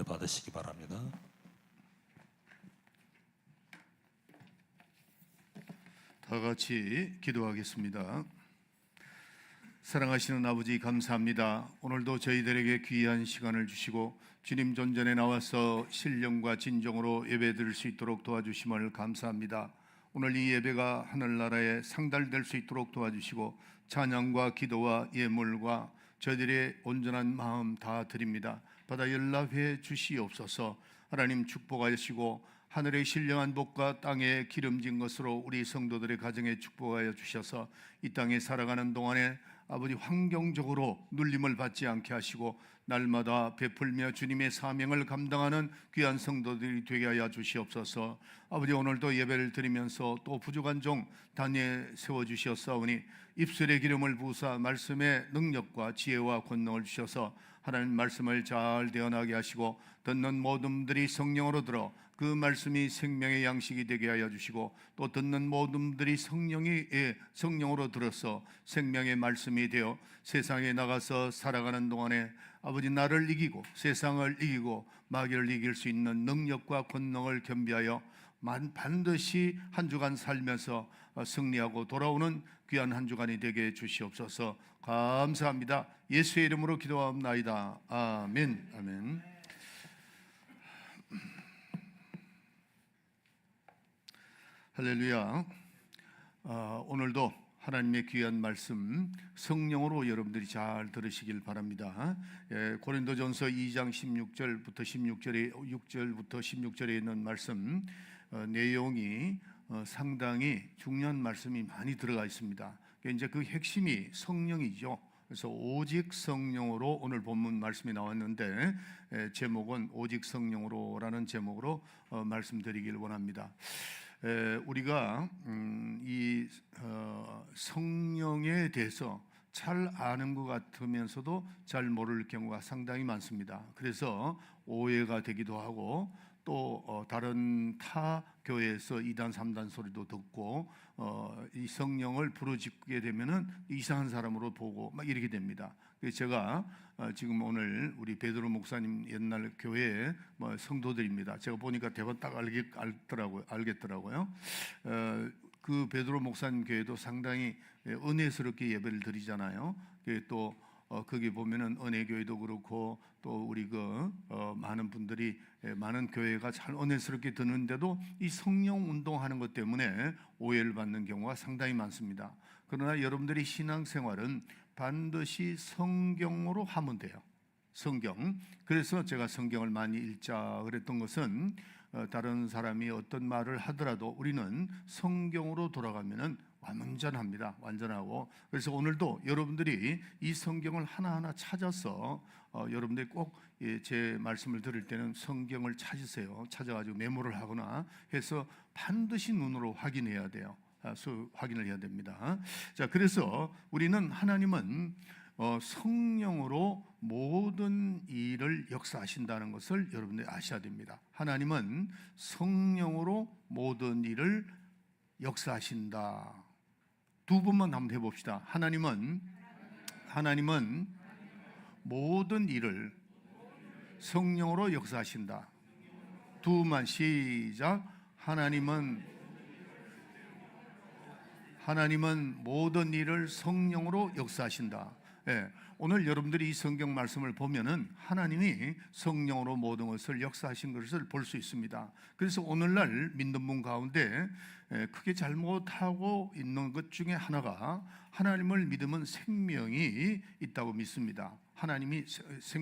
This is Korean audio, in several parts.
받으시기 바랍니다. 다 같이 기도하겠습니다. 사랑하시는 아버지, 감사합니다. 오늘도 저희들에게 귀한 시간을 주시고 주님 존전에 나와서 신령과 진정으로 예배드릴 수 있도록 도와주심을 감사합니다. 오늘 이 예배가 하늘나라에 상달될 수 있도록 도와주시고 찬양과 기도와 예물과 저희들의 온전한 마음 다 드립니다. 받아 연락해 주시옵소서. 하나님 축복하시고 하늘의 신령한 복과 땅에 기름진 것으로 우리 성도들의 가정에 축복하여 주셔서 이 땅에 살아가는 동안에 아버지 환경적으로 눌림을 받지 않게 하시고 날마다 베풀며 주님의 사명을 감당하는 귀한 성도들이 되게 하여 주시옵소서. 아버지, 오늘도 예배를 드리면서 또 부족한 종 단위에 세워주시었사오니 입술의 기름을 부으사 말씀의 능력과 지혜와 권능을 주셔서 하나님 말씀을 잘 대언하게 하시고 듣는 모든 분들이 성령으로 들어 그 말씀이 생명의 양식이 되게 하여 주시고 또 듣는 모든 분들이 성령으로 들어서 생명의 말씀이 되어 세상에 나가서 살아가는 동안에 아버지, 나를 이기고 세상을 이기고 마귀를 이길 수 있는 능력과 권능을 겸비하여 반드시 한 주간 살면서 승리하고 돌아오는 귀한 한 주간이 되게 해주시옵소서. 감사합니다. 예수의 이름으로 기도하옵나이다. 아멘. 아멘. 할렐루야. 오늘도 하나님의 귀한 말씀 성령으로 여러분들이 잘 들으시길 바랍니다. 고린도전서 2장 16절부터 16절에 있는 말씀 내용이 상당히 중요한 말씀이 많이 들어가 있습니다. 이제 그 핵심이 성령이죠. 그래서 오직 성령으로 오늘 본문 말씀이 나왔는데 제목은 오직 성령으로라는 제목으로 말씀드리길 원합니다. 우리가 이 성령에 대해서 잘 아는 것 같으면서도 잘 모를 경우가 상당히 많습니다. 그래서 오해가 되기도 하고 또 다른 타 교회에서 2단 3단 소리도 듣고 이 성령을 부르짖게 되면은 이상한 사람으로 보고 막 이렇게 됩니다. 그래서 제가 지금 오늘 우리 베드로 목사님 옛날 교회 성도들입니다. 제가 보니까 대번 딱 알겠더라고요. 그 베드로 목사님 교회도 상당히 은혜스럽게 예배를 드리잖아요. 또 거기 보면은 은혜교회도 그렇고 또 우리 많은 분들이 많은 교회가 잘 은혜스럽게 드는데도 이 성령 운동하는 것 때문에 오해를 받는 경우가 상당히 많습니다. 그러나 여러분들이 신앙생활은 반드시 성경으로 하면 돼요. 성경. 그래서 제가 성경을 많이 읽자 그랬던 것은 다른 사람이 어떤 말을 하더라도 우리는 성경으로 돌아가면은 완전하고 그래서 오늘도 여러분들이 이 성경을 하나하나 찾아서 여러분들이 꼭 제 말씀을 들을 때는 성경을 찾아가지고 메모를 하거나 해서 반드시 눈으로 확인해야 돼요. 확인을 해야 됩니다. 자, 그래서 우리는 하나님은 성령으로 모든 일을 역사하신다는 것을 여러분들이 아셔야 됩니다. 하나님은 성령으로 모든 일을 역사하신다. 두 번만 한번 해봅시다. 하나님은 모든 일을 성령으로 역사하신다. 두 번만 시작. 하나님은 모든 일을 성령으로 역사하신다. 오늘 여러분들이 이 성경 말씀을 보면은 하나님이 성령으로 모든 것을 역사하신 것을 볼 수 있습니다. 그래서 오늘날 믿는 분 가운데 크게 잘못하고 있는 것 중에 하나가 하나님을 믿으면 생명이 있다고 믿습니다. 하나님이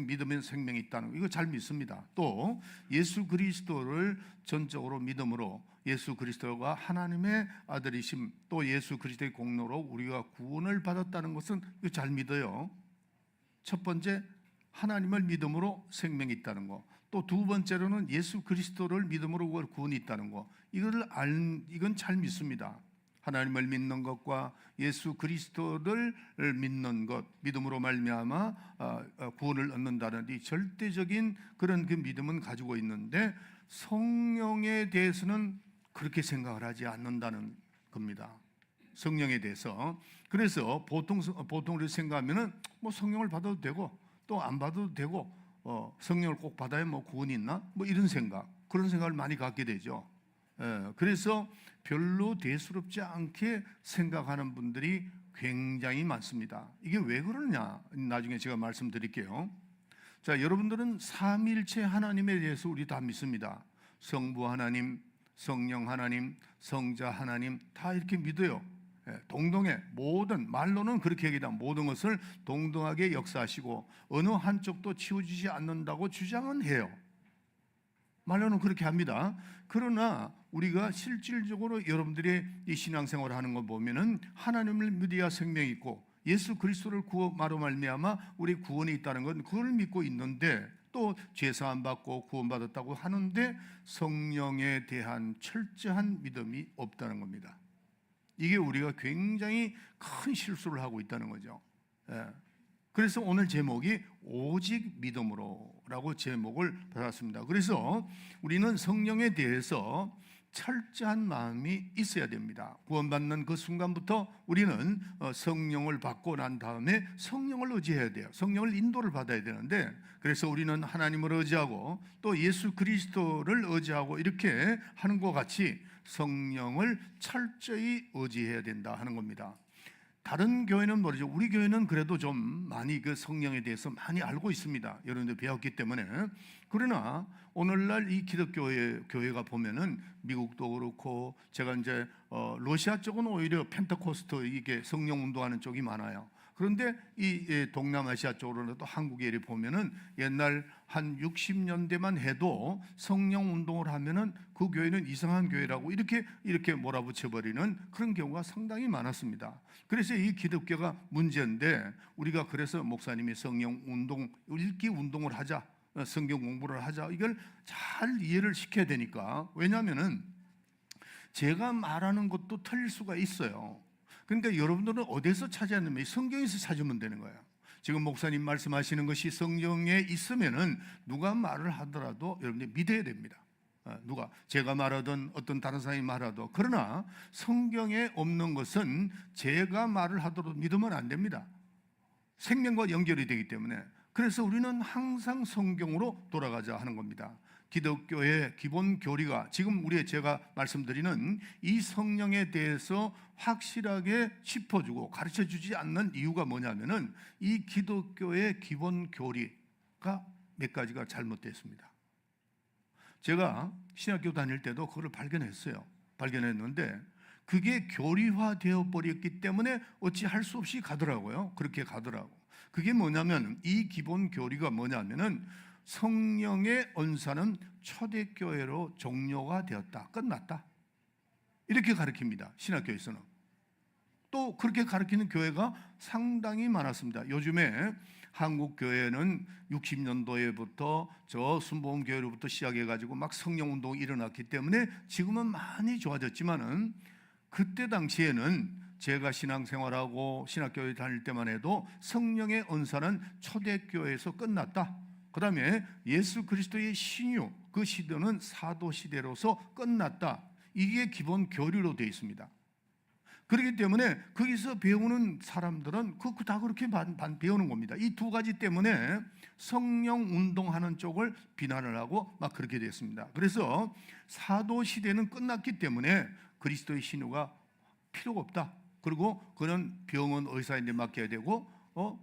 믿으면 생명이 있다는 거, 이거 잘 믿습니다. 또 예수 그리스도를 전적으로 믿음으로 예수 그리스도가 하나님의 아들이심, 또 예수 그리스도의 공로로 우리가 구원을 받았다는 것은 이거 잘 믿어요. 첫 번째, 하나님을 믿음으로 생명이 있다는 거. 또 두 번째로는 예수 그리스도를 믿음으로 구원이 있다는 거. 이건 잘 믿습니다. 하나님을 믿는 것과 예수 그리스도를 믿는 것, 믿음으로 말미암아 구원을 얻는다는 이 절대적인 그런 그 믿음은 가지고 있는데 성령에 대해서는 그렇게 생각을 하지 않는다는 겁니다. 성령에 대해서. 그래서 보통 우리 생각하면은 뭐 성령을 받아도 되고 또 안 받아도 되고 성령을 꼭 받아야 뭐 구원이 있나? 뭐 이런 생각, 그런 생각을 많이 갖게 되죠. 그래서 별로 대수롭지 않게 생각하는 분들이 굉장히 많습니다. 이게 왜 그러냐? 나중에 제가 말씀드릴게요. 자, 여러분들은 삼위일체 하나님에 대해서 우리 다 믿습니다. 성부 하나님, 성령 하나님, 성자 하나님 다 이렇게 믿어요. 동등해, 모든 말로는 그렇게 얘기다. 모든 것을 동등하게 역사하시고 어느 한쪽도 치워주지 않는다고 주장은 해요. 말로는 그렇게 합니다. 그러나 우리가 실질적으로 여러분들의 이 신앙생활을 하는 거 보면은 하나님을 믿어야 생명이 있고 예수 그리스도를 구원하로 말미암아 우리 구원이 있다는 건 그걸 믿고 있는데 또 죄사함 받고 구원받았다고 하는데 성령에 대한 철저한 믿음이 없다는 겁니다. 이게 우리가 굉장히 큰 실수를 하고 있다는 거죠. 그래서 오늘 제목이 오직 믿음으로라고 제목을 받았습니다. 그래서 우리는 성령에 대해서 철저한 마음이 있어야 됩니다. 구원받는 그 순간부터 우리는 성령을 받고 난 다음에 성령을 의지해야 돼요. 성령을 인도를 받아야 되는데, 그래서 우리는 하나님을 의지하고 또 예수 그리스도를 의지하고 이렇게 하는 것 같이 성령을 철저히 의지해야 된다 하는 겁니다. 다른 교회는 모르죠. 우리 교회는 그래도 좀 많이 그 성령에 대해서 많이 알고 있습니다. 여러분들 배웠기 때문에. 그러나 오늘날 이 교회가 보면은 미국도 그렇고 제가 이제 러시아 쪽은 오히려 펜테코스트 이게 성령 운동하는 쪽이 많아요. 그런데 이 동남아시아 쪽으로는 또 한국에 보면은 옛날 한 60년대만 해도 성령 운동을 하면은 그 교회는 이상한 교회라고 이렇게 몰아붙여버리는 그런 경우가 상당히 많았습니다. 그래서 이 기독교가 문제인데 우리가 그래서 목사님이 성령 운동, 읽기 운동을 하자, 성경 공부를 하자, 이걸 잘 이해를 시켜야 되니까. 왜냐하면은 제가 말하는 것도 틀릴 수가 있어요. 그러니까 여러분들은 어디서 찾았냐면 성경에서 찾으면 되는 거예요. 지금 목사님 말씀하시는 것이 성경에 있으면은 누가 말을 하더라도 여러분들이 믿어야 됩니다. 누가 제가 말하든 어떤 다른 사람이 말하든. 그러나 성경에 없는 것은 제가 말을 하더라도 믿으면 안 됩니다. 생명과 연결이 되기 때문에. 그래서 우리는 항상 성경으로 돌아가자 하는 겁니다. 기독교의 기본 교리가 지금 제가 말씀드리는 이 성령에 대해서 확실하게 짚어주고 가르쳐주지 않는 이유가 뭐냐면은 이 기독교의 기본 교리가 몇 가지가 잘못됐습니다. 제가 신학교 다닐 때도 그걸 발견했는데 그게 교리화되어 버렸기 때문에 어찌할 수 없이 가더라고요. 그렇게 가더라고. 그게 뭐냐면 이 기본 교리가 뭐냐면은 성령의 은사는 초대교회로 종료가 되었다, 끝났다, 이렇게 가르칩니다. 신학교에서는. 또 그렇게 가르치는 교회가 상당히 많았습니다. 요즘에 한국 교회는 60년도에부터 저 순복음교회로부터 시작해가지고 막 성령운동이 일어났기 때문에 지금은 많이 좋아졌지만은 그때 당시에는 제가 신앙생활하고 신학교에 다닐 때만 해도 성령의 은사는 초대교회에서 끝났다. 그 다음에 예수 그리스도의 신유, 그 시대는 사도 시대로서 끝났다. 이게 기본 교리로 되어 있습니다. 그렇기 때문에 거기서 배우는 사람들은 다 그렇게 배우는 겁니다. 이 두 가지 때문에 성령 운동하는 쪽을 비난을 하고 막 그렇게 됐습니다. 그래서 사도 시대는 끝났기 때문에 그리스도의 신유가 필요가 없다. 그리고 그는 병은 의사인데 맡겨야 되고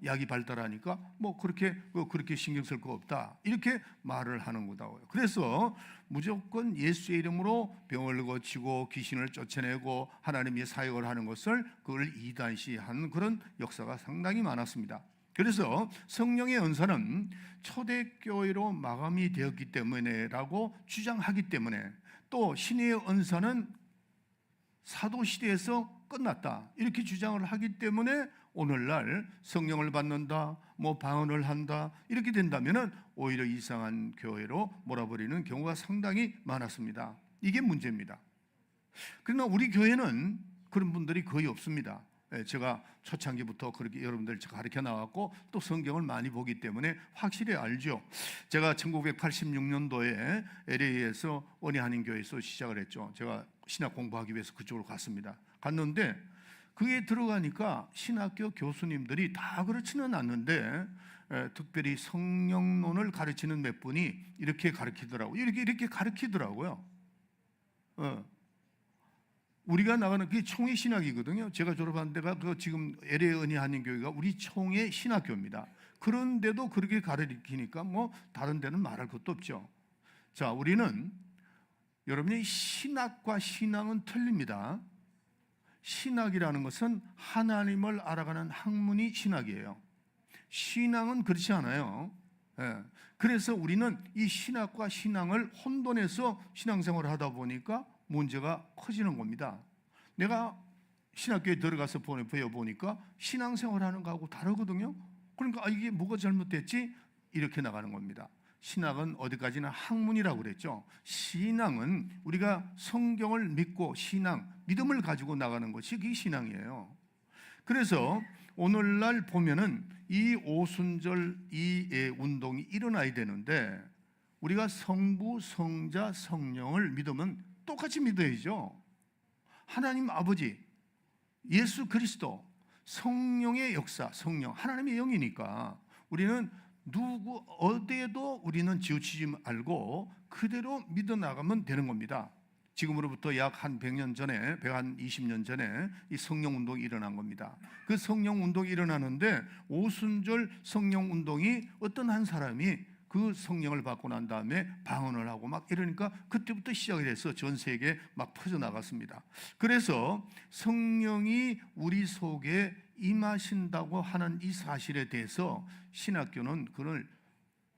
약이 발달하니까 뭐 그렇게 신경 쓸 거 없다, 이렇게 말을 하는 거다고요. 그래서 무조건 예수의 이름으로 병을 고치고 귀신을 쫓아내고 하나님의 사역을 하는 것을 그걸 이단시하는 그런 역사가 상당히 많았습니다. 그래서 성령의 은사는 초대교회로 마감이 되었기 때문에라고 주장하기 때문에, 또 신의 은사는 사도시대에서 끝났다, 이렇게 주장을 하기 때문에 오늘날 성령을 받는다, 뭐 방언을 한다, 이렇게 된다면 오히려 이상한 교회로 몰아버리는 경우가 상당히 많았습니다. 이게 문제입니다. 그러나 우리 교회는 그런 분들이 거의 없습니다. 제가 초창기부터 그렇게 여러분들 가르쳐 나왔고 또 성경을 많이 보기 때문에 확실히 알죠. 제가 1986년도에 LA에서 은혜한인교회에서 시작을 했죠. 제가 신학 공부하기 위해서 그쪽으로 갔는데 그게 들어가니까 신학교 교수님들이 다 그렇지는 않는데 특별히 성령론을 가르치는 몇 분이 이렇게 가르치더라고요. 이렇게 가르치더라고요. 우리가 나가는 그게 총회 신학이거든요. 제가 졸업한 데가 그 지금 LA 은혜 한인교회가 우리 총회 신학교입니다. 그런데도 그렇게 가르치니까 뭐 다른 데는 말할 것도 없죠. 자, 우리는 여러분이 신학과 신앙은 틀립니다. 신학이라는 것은 하나님을 알아가는 학문이 신학이에요. 신앙은 그렇지 않아요. 그래서 우리는 이 신학과 신앙을 혼돈해서 신앙생활을 하다 보니까 문제가 커지는 겁니다. 내가 신학교에 들어가서 배워보니까 신앙생활하는 거하고 다르거든요. 그러니까 이게 뭐가 잘못됐지? 이렇게 나가는 겁니다. 신학은 어디까지나 학문이라고 그랬죠. 신앙은 우리가 성경을 믿고 믿음을 가지고 나가는 것이 그게 신앙이에요. 그래서 오늘날 보면은 이 오순절 이 운동이 일어나야 되는데 우리가 성부, 성자, 성령을 믿으면 똑같이 믿어야죠. 하나님 아버지, 예수 그리스도, 성령의 역사, 성령, 하나님의 영이니까 우리는 어디에도 우리는 지우치지 말고 그대로 믿어 나가면 되는 겁니다. 지금으로부터 약 한 100년 전에, 120년 전에 이 성령 운동이 일어난 겁니다. 그 성령 운동이 일어나는데 오순절 성령 운동이 어떤 한 사람이 그 성령을 받고 난 다음에 방언을 하고 막 이러니까 그때부터 시작이 돼서 전 세계에 막 퍼져나갔습니다. 그래서 성령이 우리 속에 임하신다고 하는 이 사실에 대해서 신학교는 그걸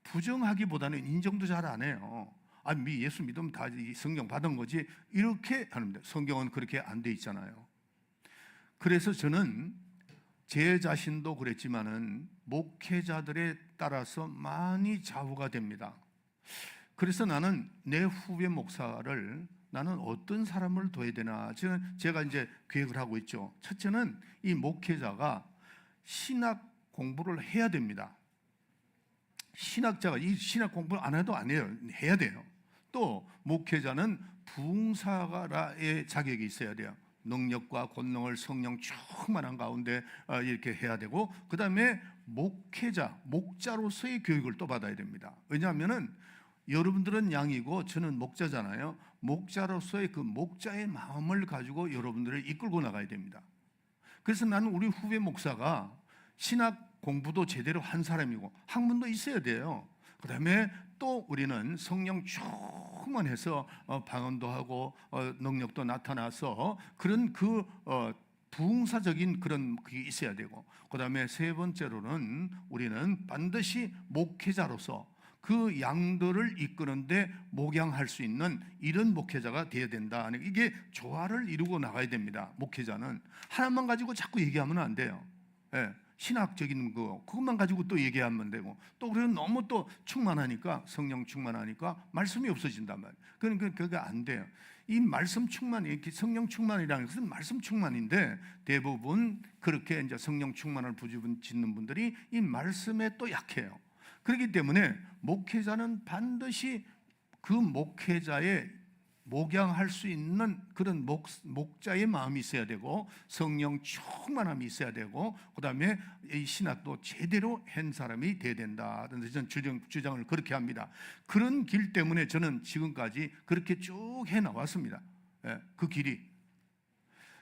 부정하기보다는 인정도 잘 안 해요. 예수 믿으면 다 성령 받은 거지 이렇게 하는데 성경은 그렇게 안 돼 있잖아요. 그래서 저는 제 자신도 그랬지만은 목회자들에 따라서 많이 좌우가 됩니다. 그래서 나는 내 후배 목사를 나는 어떤 사람을 둬야 되나 제가 이제 계획을 하고 있죠. 첫째는 이 목회자가 신학 공부를 해야 됩니다. 신학자가 이 신학 공부를 안 해도 안 해요. 해야 돼요. 또 목회자는 부흥사가의 자격이 있어야 돼요. 능력과 권능을 성령 충만한 가운데 이렇게 해야 되고, 그 다음에 목자로서의 교육을 또 받아야 됩니다. 왜냐하면은 여러분들은 양이고 저는 목자잖아요. 목자로서의 그 목자의 마음을 가지고 여러분들을 이끌고 나가야 됩니다. 그래서 나는 우리 후배 목사가 신학 공부도 제대로 한 사람이고 학문도 있어야 돼요. 그 다음에 또 우리는 성령 충만해서 방언도 하고 능력도 나타나서 그런 부흥사적인 그런 그게 있어야 되고, 그 다음에 세 번째로는 우리는 반드시 목회자로서 그 양들을 이끄는데 목양할 수 있는 이런 목회자가 되어야 된다. 이게 조화를 이루고 나가야 됩니다. 목회자는 하나만 가지고 자꾸 얘기하면 안 돼요. 신학적인 그것만 가지고 또 얘기하면 되고, 또 우리는 너무 또 충만하니까, 성령 충만하니까 말씀이 없어진단 말이에요. 그러니까 그게 안 돼요. 이 말씀 충만이, 성령 충만이라는 것은 말씀 충만인데 대부분 그렇게 이제 성령 충만을 부르짖는 분들이 이 말씀에 또 약해요. 그렇기 때문에 목회자는 반드시 그 목회자의 목양할 수 있는 그런 목자의 마음이 있어야 되고, 성령 충만함이 있어야 되고, 그 다음에 이 신학도 제대로 한 사람이 돼야 된다. 저는 주장을 그렇게 합니다. 그런 길 때문에 저는 지금까지 그렇게 쭉 해나왔습니다. 그 길이.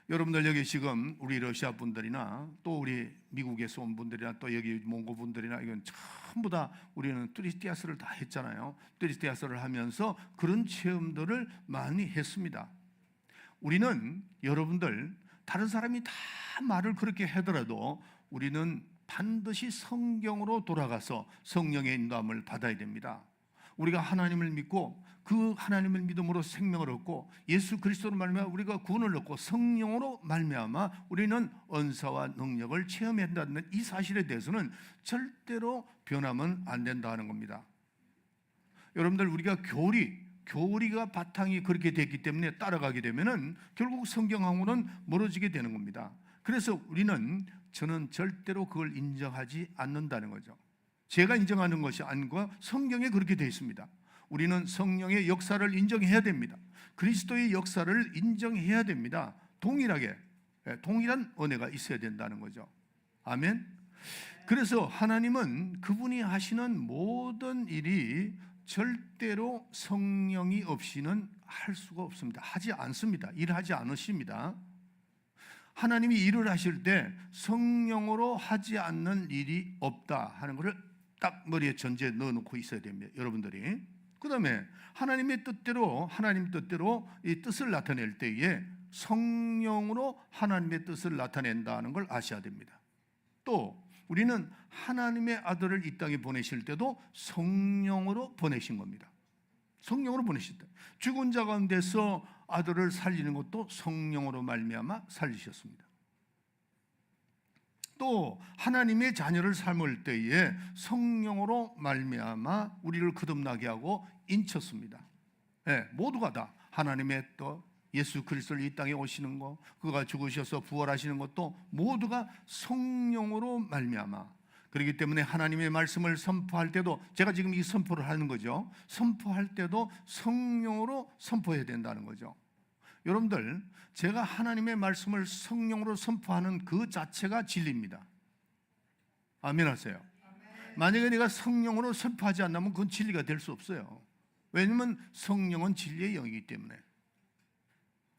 여러분들 여기 지금 우리 러시아 분들이나 또 우리 미국에서 온 분들이나 또 여기 몽고 분들이나 이건 전부 다 우리는 뚜리스티아스를 다 했잖아요. 뚜리스티아스를 하면서 그런 체험들을 많이 했습니다. 우리는 여러분들 다른 사람이 다 말을 그렇게 하더라도 우리는 반드시 성경으로 돌아가서 성령의 인도함을 받아야 됩니다. 우리가 하나님을 믿고 그 하나님을 믿음으로 생명을 얻고 예수 그리스도로 말미암아 우리가 구원을 얻고 성령으로 말미암아 우리는 은사와 능력을 체험해야 한다는 이 사실에 대해서는 절대로 변하면 안 된다는 겁니다. 여러분들 우리가 교리가 바탕이 그렇게 됐기 때문에 따라가게 되면은 결국 성경하고는 멀어지게 되는 겁니다. 그래서 저는 절대로 그걸 인정하지 않는다는 거죠. 제가 인정하는 것이 아니고 성경에 그렇게 되어 있습니다. 우리는 성령의 역사를 인정해야 됩니다. 그리스도의 역사를 인정해야 됩니다. 동일한 은혜가 있어야 된다는 거죠. 아멘. 그래서 하나님은 그분이 하시는 모든 일이 절대로 성령이 없이는 할 수가 없습니다. 하지 않습니다. 일하지 않으십니다. 하나님이 일을 하실 때 성령으로 하지 않는 일이 없다 하는 것을 딱 머리에 전제에 넣어놓고 있어야 됩니다. 여러분들이. 그 다음에 하나님 뜻대로 이 뜻을 나타낼 때에 성령으로 하나님의 뜻을 나타낸다는 걸 아셔야 됩니다. 또 우리는 하나님의 아들을 이 땅에 보내실 때도 성령으로 보내신 겁니다. 성령으로 보내셨다. 죽은 자 가운데서 아들을 살리는 것도 성령으로 말미암아 살리셨습니다. 또 하나님의 자녀를 삼을 때에 성령으로 말미암아 우리를 거듭나게 하고 인쳤습니다. 네, 모두가 다 하나님의 또 예수 그리스도를 이 땅에 오시는 것, 그가 죽으셔서 부활하시는 것도 모두가 성령으로 말미암아. 그렇기 때문에 하나님의 말씀을 선포할 때도, 제가 지금 이 선포를 하는 거죠. 선포할 때도 성령으로 선포해야 된다는 거죠. 여러분들, 제가 하나님의 말씀을 성령으로 선포하는 그 자체가 진리입니다. 아멘 하세요. 만약에 내가 성령으로 선포하지 않으면 그건 진리가 될 수 없어요. 왜냐하면 성령은 진리의 영이기 때문에.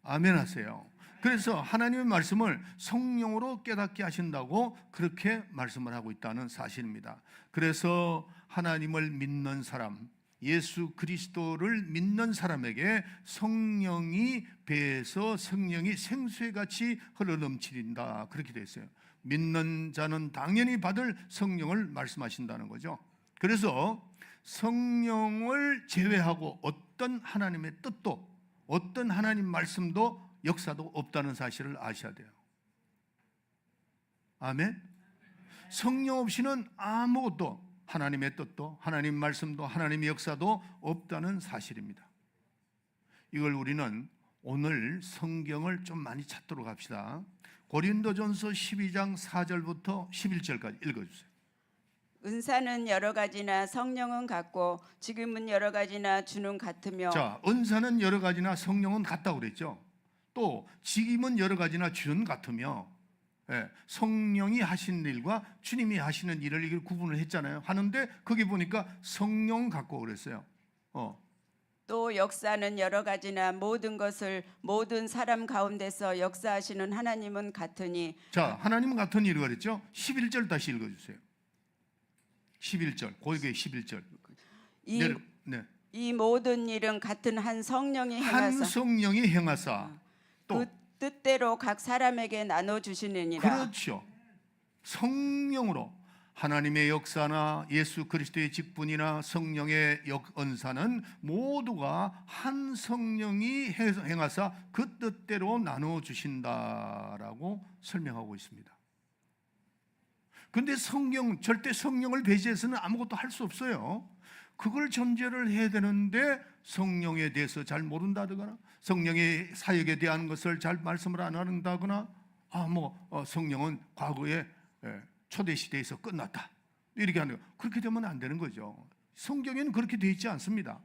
아멘 하세요. 그래서 하나님의 말씀을 성령으로 깨닫게 하신다고 그렇게 말씀을 하고 있다는 사실입니다. 그래서 하나님을 믿는 사람, 예수 그리스도를 믿는 사람에게 성령이 배에서 성령이 생수같이 흘러넘치린다, 그렇게 되어 있어요. 믿는 자는 당연히 받을 성령을 말씀하신다는 거죠. 그래서 성령을 제외하고 어떤 하나님의 뜻도, 어떤 하나님 말씀도 역사도 없다는 사실을 아셔야 돼요. 아멘. 성령 없이는 아무것도, 하나님의 뜻도 하나님 말씀도 하나님의 역사도 없다는 사실입니다. 이걸 우리는 오늘 성경을 좀 많이 찾도록 합시다. 고린도전서 12장 4절부터 11절까지 읽어주세요. 은사는 여러 가지나 성령은 같고 지금은 여러 가지나 주는 같으며. 자, 은사는 여러 가지나 성령은 같다고 그랬죠. 또 직임은 여러 가지나 주는 같으며, 성령이 하시는 일과 주님이 하시는 일을 이걸 구분을 했잖아요. 하는데 거기 보니까 성령 같고 그랬어요. 또 역사는 여러 가지나 모든 것을 모든 사람 가운데서 역사하시는 하나님은 같으니. 자, 하나님은 같은 일을 그랬죠. 11절 다시 읽어주세요. 11절, 고역의 11절. 이 모든 일은 같은 한 성령이 행하사, 한 성령이 행하사 또 그 뜻대로 각 사람에게 나눠 주시느니라. 그렇죠. 성령으로 하나님의 역사나 예수 그리스도의 직분이나 성령의 역언사는 모두가 한 성령이 행하사 그 뜻대로 나눠 주신다라고 설명하고 있습니다. 근데 절대 성령을 배제해서는 아무것도 할 수 없어요. 그걸 전제를 해야 되는데 성령에 대해서 잘 모른다거나 성령의 사역에 대한 것을 잘 말씀을 안 한다거나 성령은 과거에 초대 시대에서 끝났다 이렇게 하는 거, 그렇게 되면 안 되는 거죠. 성경에는 그렇게 되어 있지 않습니다.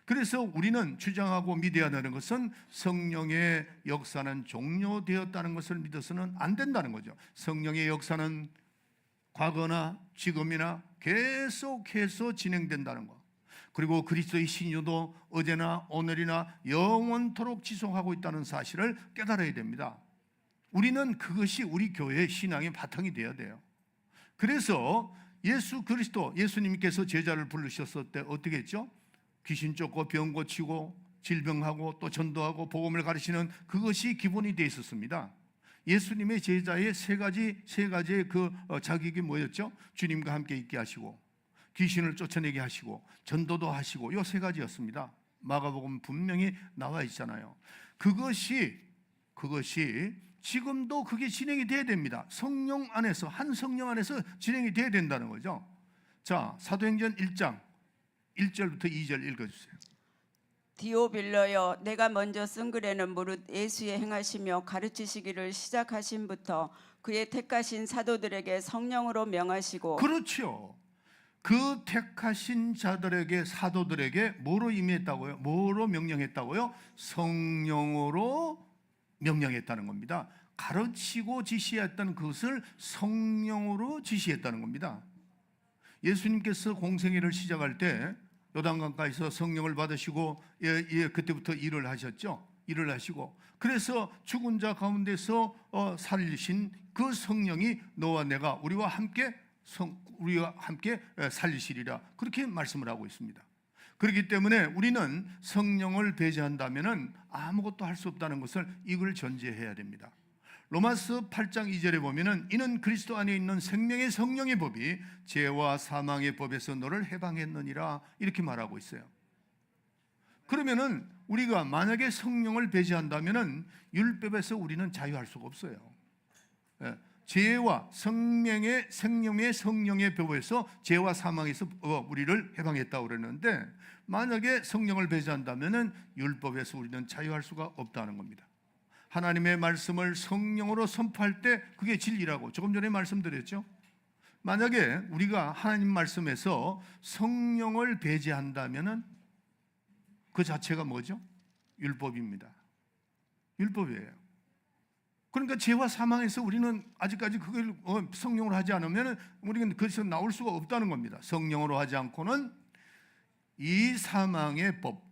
그래서 우리는 주장하고 믿어야 되는 것은 성령의 역사는 종료되었다는 것을 믿어서는 안 된다는 거죠. 성령의 역사는 과거나 지금이나 계속해서 진행된다는 것, 그리고 그리스도의 신유도 어제나 오늘이나 영원토록 지속하고 있다는 사실을 깨달아야 됩니다. 우리는 그것이 우리 교회의 신앙의 바탕이 되어야 돼요. 그래서 예수님께서 제자를 부르셨을 때 어떻게 했죠? 귀신 쫓고 병 고치고 질병하고 또 전도하고 복음을 가르치는 그것이 기본이 되어 있었습니다. 예수님의 제자의 세 가지의 그 자격이 뭐였죠? 주님과 함께 있게 하시고 귀신을 쫓아내게 하시고 전도도 하시고 이 세 가지였습니다. 마가복음 분명히 나와 있잖아요. 그것이 지금도 그게 진행이 돼야 됩니다. 성령 안에서, 한 성령 안에서 진행이 돼야 된다는 거죠. 자, 사도행전 1장 1절부터 2절 읽어주세요. 디오빌러여, 내가 먼저 쓴 글에는 무릇 예수의 행하시며 가르치시기를 시작하신부터 그의 택하신 사도들에게 성령으로 명하시고. 그렇죠. 그 택하신 자들에게, 사도들에게 뭐로 임했다고요? 뭐로 명령했다고요? 성령으로 명령했다는 겁니다. 가르치고 지시했던 그것을 성령으로 지시했다는 겁니다. 예수님께서 공생애를 시작할 때 요단강가에서 성령을 받으시고 그때부터 일을 하셨죠. 일을 하시고 그래서 죽은 자 가운데서 살리신 그 성령이 너와 내가 우리와 함께 살리시리라 그렇게 말씀을 하고 있습니다. 그렇기 때문에 우리는 성령을 배제한다면 아무것도 할 수 없다는 것을 이걸 전제해야 됩니다. 로마서 8장 2절에 보면은 이는 그리스도 안에 있는 생명의 성령의 법이 죄와 사망의 법에서 너를 해방했느니라 이렇게 말하고 있어요. 그러면은 우리가 만약에 성령을 배제한다면은 율법에서 우리는 자유할 수가 없어요. 죄와 생명의 성령의 법에서 죄와 사망에서 우리를 해방했다고 그랬는데 만약에 성령을 배제한다면은 율법에서 우리는 자유할 수가 없다는 겁니다. 하나님의 말씀을 성령으로 선포할 때 그게 진리라고 조금 전에 말씀드렸죠. 만약에 우리가 하나님 말씀에서 성령을 배제한다면은 그 자체가 뭐죠? 율법입니다. 율법이에요. 그러니까 죄와 사망에서 우리는 아직까지 그걸 성령으로 하지 않으면 우리는 그것에서 나올 수가 없다는 겁니다. 성령으로 하지 않고는 이 사망의 법,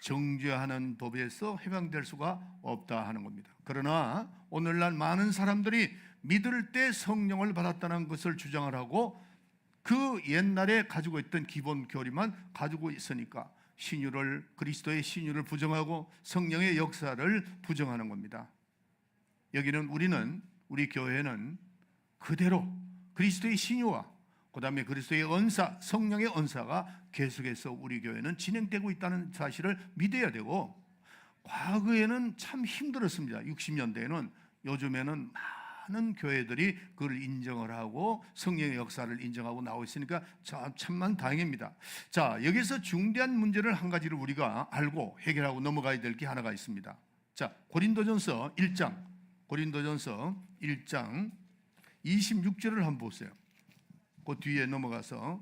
정죄하는 법에서 해방될 수가 없다 하는 겁니다. 그러나 오늘날 많은 사람들이 믿을 때 성령을 받았다는 것을 주장을 하고 그 옛날에 가지고 있던 기본 교리만 가지고 있으니까 그리스도의 신유를 부정하고 성령의 역사를 부정하는 겁니다. 우리 교회는 그대로 그리스도의 신유와 그 다음에 그리스도의 은사, 성령의 은사가 계속해서 우리 교회는 진행되고 있다는 사실을 믿어야 되고 과거에는 참 힘들었습니다. 60년대에는 요즘에는 많은 교회들이 그걸 인정을 하고 성령의 역사를 인정하고 나오고 있으니까 참만 다행입니다. 자, 여기서 중대한 문제를 한 가지를 우리가 알고 해결하고 넘어가야 될 게 하나가 있습니다. 자, 고린도전서 1장 26절을 한번 보세요. 그 뒤에 넘어가서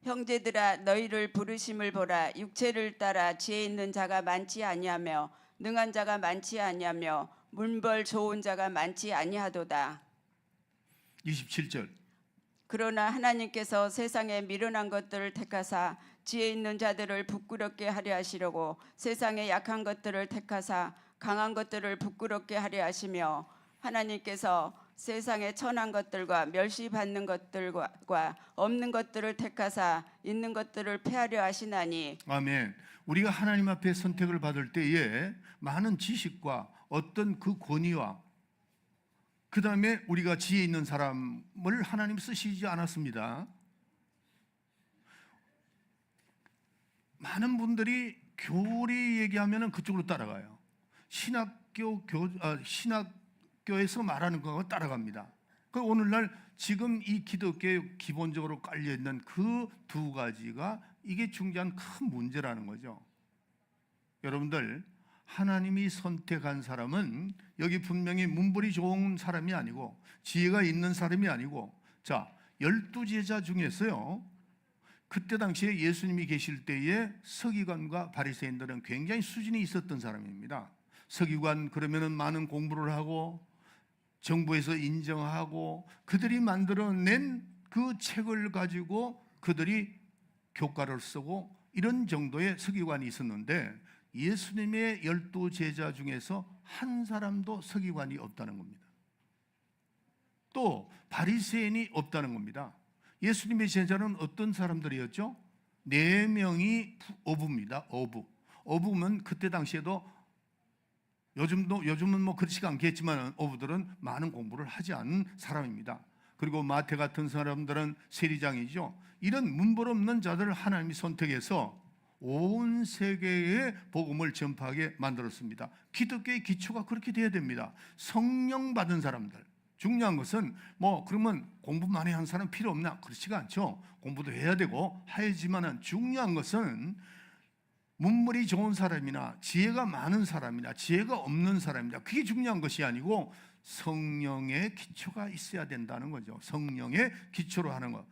형제들아 너희를 부르심을 보라. 육체를 따라 지혜 있는 자가 많지 아니하며 능한 자가 많지 아니하며 문벌 좋은 자가 많지 아니하도다. 27절 그러나 하나님께서 세상에 미련한 것들을 택하사 지혜 있는 자들을 부끄럽게 하려 하시려고 세상에 약한 것들을 택하사 강한 것들을 부끄럽게 하려 하시며 하나님께서 세상의 천한 것들과 멸시받는 것들과 없는 것들을 택하사 있는 것들을 폐하려 하시나니. 아멘. 우리가 하나님 앞에 선택을 받을 때에 많은 지식과 어떤 그 권위와 그 다음에 우리가 지혜 있는 사람을 하나님 쓰시지 않았습니다. 많은 분들이 교리 얘기하면 그쪽으로 따라가요. 신학교에서 말하는 거 따라갑니다. 그 오늘날 지금 이 기독교에 기본적으로 깔려있는 그 두 가지가 이게 중요한 큰 문제라는 거죠. 여러분들 하나님이 선택한 사람은 여기 분명히 문벌이 좋은 사람이 아니고 지혜가 있는 사람이 아니고 자 12제자 중에서요 그때 당시에 예수님이 계실 때에 서기관과 바리새인들은 굉장히 수준이 있었던 사람입니다. 서기관 그러면은 많은 공부를 하고 정부에서 인정하고 그들이 만들어낸 그 책을 가지고 그들이 교과를 쓰고 이런 정도의 서기관이 있었는데 예수님의 12제자 중에서 한 사람도 서기관이 없다는 겁니다. 또 바리새인이 없다는 겁니다. 예수님의 제자는 어떤 사람들이었죠? 4명이 어부입니다. 어부면 그때 당시에도 요즘은 뭐 그렇지가 않겠지만 어부들은 많은 공부를 하지 않은 사람입니다. 그리고 마태 같은 사람들은 세리장이죠. 이런 문벌 없는 자들을 하나님이 선택해서 온 세계에 복음을 전파하게 만들었습니다. 기독교의 기초가 그렇게 돼야 됩니다. 성령 받은 사람들. 중요한 것은 그러면 공부 많이 한 사람 필요 없나? 그렇지가 않죠. 공부도 해야 되고 해야지만은 중요한 것은 문물이 좋은 사람이나 지혜가 많은 사람이나 지혜가 없는 사람이나 그게 중요한 것이 아니고 성령의 기초가 있어야 된다는 거죠. 성령의 기초로 하는 것.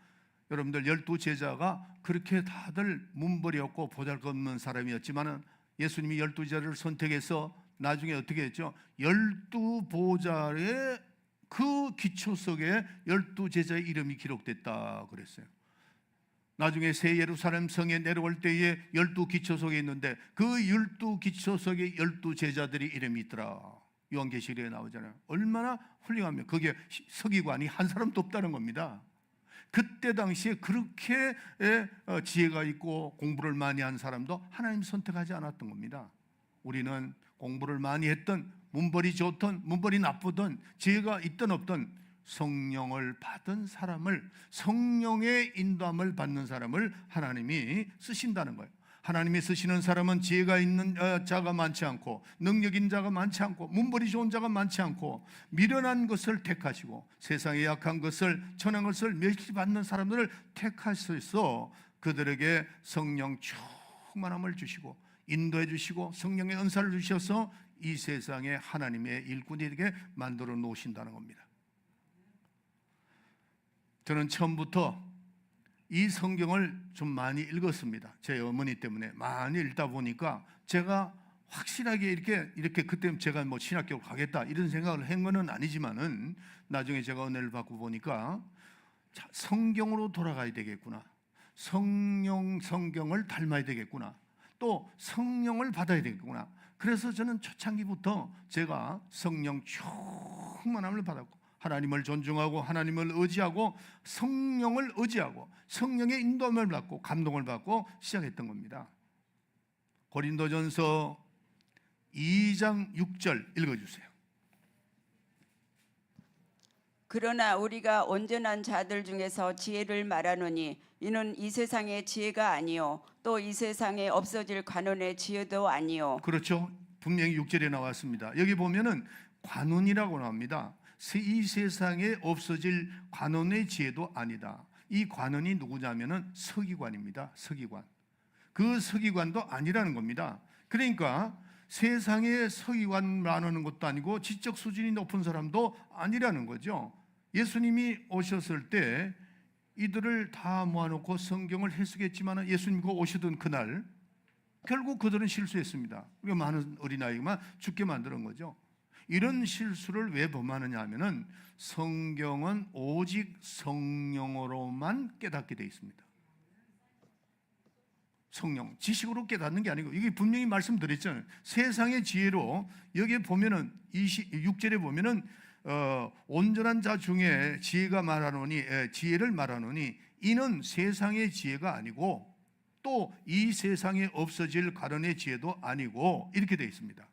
여러분들 12제자가 그렇게 다들 문벌이 없고 보잘것없는 사람이었지만 예수님이 12제자를 선택해서 나중에 어떻게 했죠? 12보좌의 그 기초석에 12제자의 이름이 기록됐다 그랬어요. 나중에 새 예루살렘 성에 내려올 때에 12기초석에 있는데 그 12기초석에 12제자들이 이름이 있더라. 요한계시록에 나오잖아요. 얼마나 훌륭하면 그게 서기관이 한 사람도 없다는 겁니다. 그때 당시에 그렇게 지혜가 있고 공부를 많이 한 사람도 하나님 선택하지 않았던 겁니다. 우리는 공부를 많이 했던, 문벌이 좋던 문벌이 나쁘던, 지혜가 있던 없던 성령을 받은 사람을, 성령의 인도함을 받는 사람을 하나님이 쓰신다는 거예요. 하나님이 쓰시는 사람은 지혜가 있는 자가 많지 않고, 능력 있는 자가 많지 않고, 문벌이 좋은 자가 많지 않고, 미련한 것을 택하시고 세상에 약한 것을, 천한 것을 멸시받는 사람들을 택하셔서 그들에게 성령 충만함을 주시고 인도해 주시고 성령의 은사를 주셔서 이 세상에 하나님의 일꾼이 되게 만들어 놓으신다는 겁니다. 저는 처음부터 이 성경을 좀 많이 읽었습니다. 제 어머니 때문에 많이 읽다 보니까 제가 확실하게 이렇게 그때 제가 뭐 신학교 가겠다 이런 생각을 한 거는 아니지만은 나중에 제가 은혜를 받고 보니까 자, 성경으로 돌아가야 되겠구나. 성경을 닮아야 되겠구나. 또 성령을 받아야 되겠구나. 그래서 저는 초창기부터 제가 성령 충만함을 받았고 하나님을 존중하고 하나님을 의지하고 성령을 의지하고 성령의 인도함을 받고 감동을 받고 시작했던 겁니다. 고린도전서 2장 6절 읽어주세요. 그러나 우리가 온전한 자들 중에서 지혜를 말하노니 이는 이 세상의 지혜가 아니요 또 이 세상에 없어질 관원의 지혜도 아니요. 그렇죠. 분명히 6절에 나왔습니다. 여기 보면은 관원이라고 나옵니다. 이 세상에 없어질 관원의 지혜도 아니다. 이 관원이 누구냐면은 서기관입니다. 서기관. 그 서기관도 아니라는 겁니다. 그러니까 세상에 서기관 말하는 것도 아니고 지적 수준이 높은 사람도 아니라는 거죠. 예수님이 오셨을 때 이들을 다 모아놓고 성경을 해석했지만 예수님이 오시던 그날 결국 그들은 실수했습니다. 많은 어린아이만 죽게 만드는 거죠. 이런 실수를 왜 범하느냐 하면은 성경은 오직 성령으로만 깨닫게 되어 있습니다. 성령, 지식으로 깨닫는 게 아니고 이게 분명히 말씀드렸잖아요. 세상의 지혜로 여기에 보면은 26절에 보면은 온전한 자 중에 지혜가 말하노니 지혜를 말하노니 이는 세상의 지혜가 아니고 또 이 세상에 없어질 가론의 지혜도 아니고 이렇게 되어 있습니다.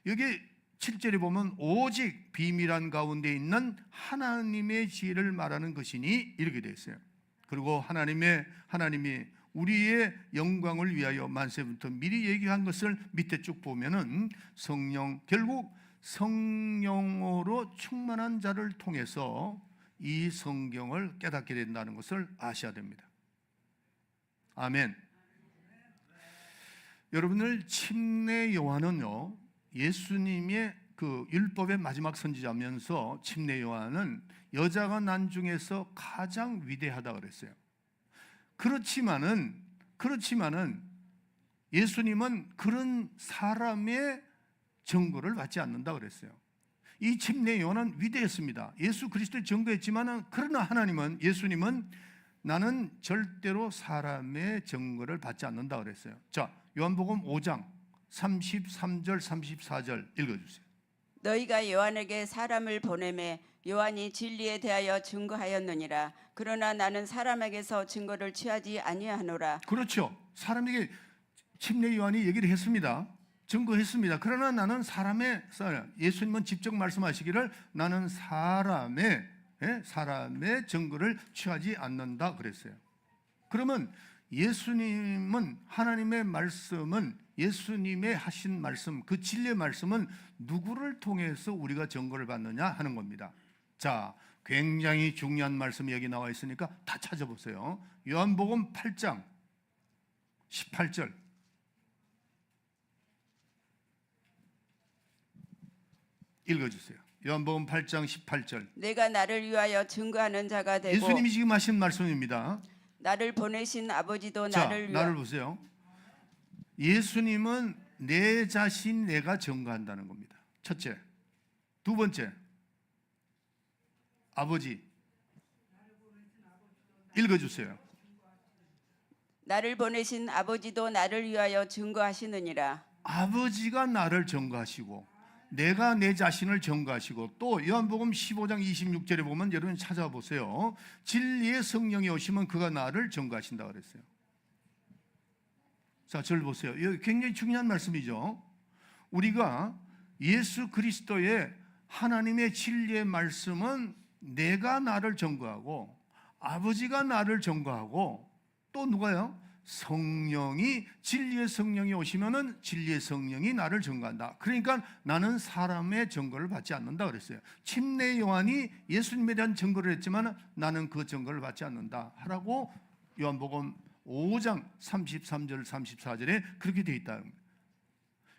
여기 7절에 보면 오직 비밀한 가운데 있는 하나님의 지혜를 말하는 것이니 이렇게 되어 있어요. 그리고 하나님이 우리의 영광을 위하여 만세부터 미리 얘기한 것을 밑에 쭉 보면은 성령, 결국 성령으로 충만한 자를 통해서 이 성경을 깨닫게 된다는 것을 아셔야 됩니다. 아멘. 여러분들 침례 요한은요 예수님의 그 율법의 마지막 선지자면서 침례 요한은 여자가 난 중에서 가장 위대하다 그랬어요. 그렇지만은 예수님은 그런 사람의 증거를 받지 않는다 그랬어요. 이 침례 요한은 위대했습니다. 예수 그리스도를 증거했지만은 그러나 예수님은 나는 절대로 사람의 증거를 받지 않는다 그랬어요. 자, 요한복음 5장 33절 34절 읽어주세요. 너희가 요한에게 사람을 보내매 요한이 진리에 대하여 증거하였느니라. 그러나 나는 사람에게서 증거를 취하지 아니하노라. 그렇죠. 사람에게 침례 요한이 얘기를 했습니다. 증거했습니다. 그러나 나는 예수님은 직접 말씀하시기를 나는 사람의 증거를 취하지 않는다 그랬어요. 그러면 예수님은 하나님의 말씀은 예수님의 하신 말씀, 그 진리의 말씀은 누구를 통해서 우리가 증거를 받느냐 하는 겁니다. 자, 굉장히 중요한 말씀이 여기 나와 있으니까 다 찾아보세요. 요한복음 8장 18절. 읽어주세요. 요한복음 8장 18절. 내가 나를 위하여 증거하는 자가 되고 예수님이 지금 하신 말씀입니다. 나를 보내신 아버지도 자, 나를 나를 보세요. 예수님은 내 자신 내가 증거한다는 겁니다. 첫째. 두 번째, 아버지. 읽어주세요. 나를 보내신 아버지도 나를 위하여 증거하시느니라. 아버지가 나를 증거하시고 내가 내 자신을 증거하시고, 또 요한복음 15장 26절에 보면 여러분 찾아보세요. 진리의 성령이 오시면 그가 나를 증거하신다 그랬어요. 자, 저를 보세요. 이거 굉장히 중요한 말씀이죠. 우리가 예수 그리스도의 하나님의 진리의 말씀은 내가 나를 증거하고 아버지가 나를 증거하고, 또 누가요? 성령이, 진리의 성령이 오시면은 진리의 성령이 나를 증거한다. 그러니까 나는 사람의 증거를 받지 않는다 그랬어요. 침례 요한이 예수님에 대한 증거를 했지만 나는 그 증거를 받지 않는다 하라고 요한복음 5장 33절 34절에 그렇게 되어 있다.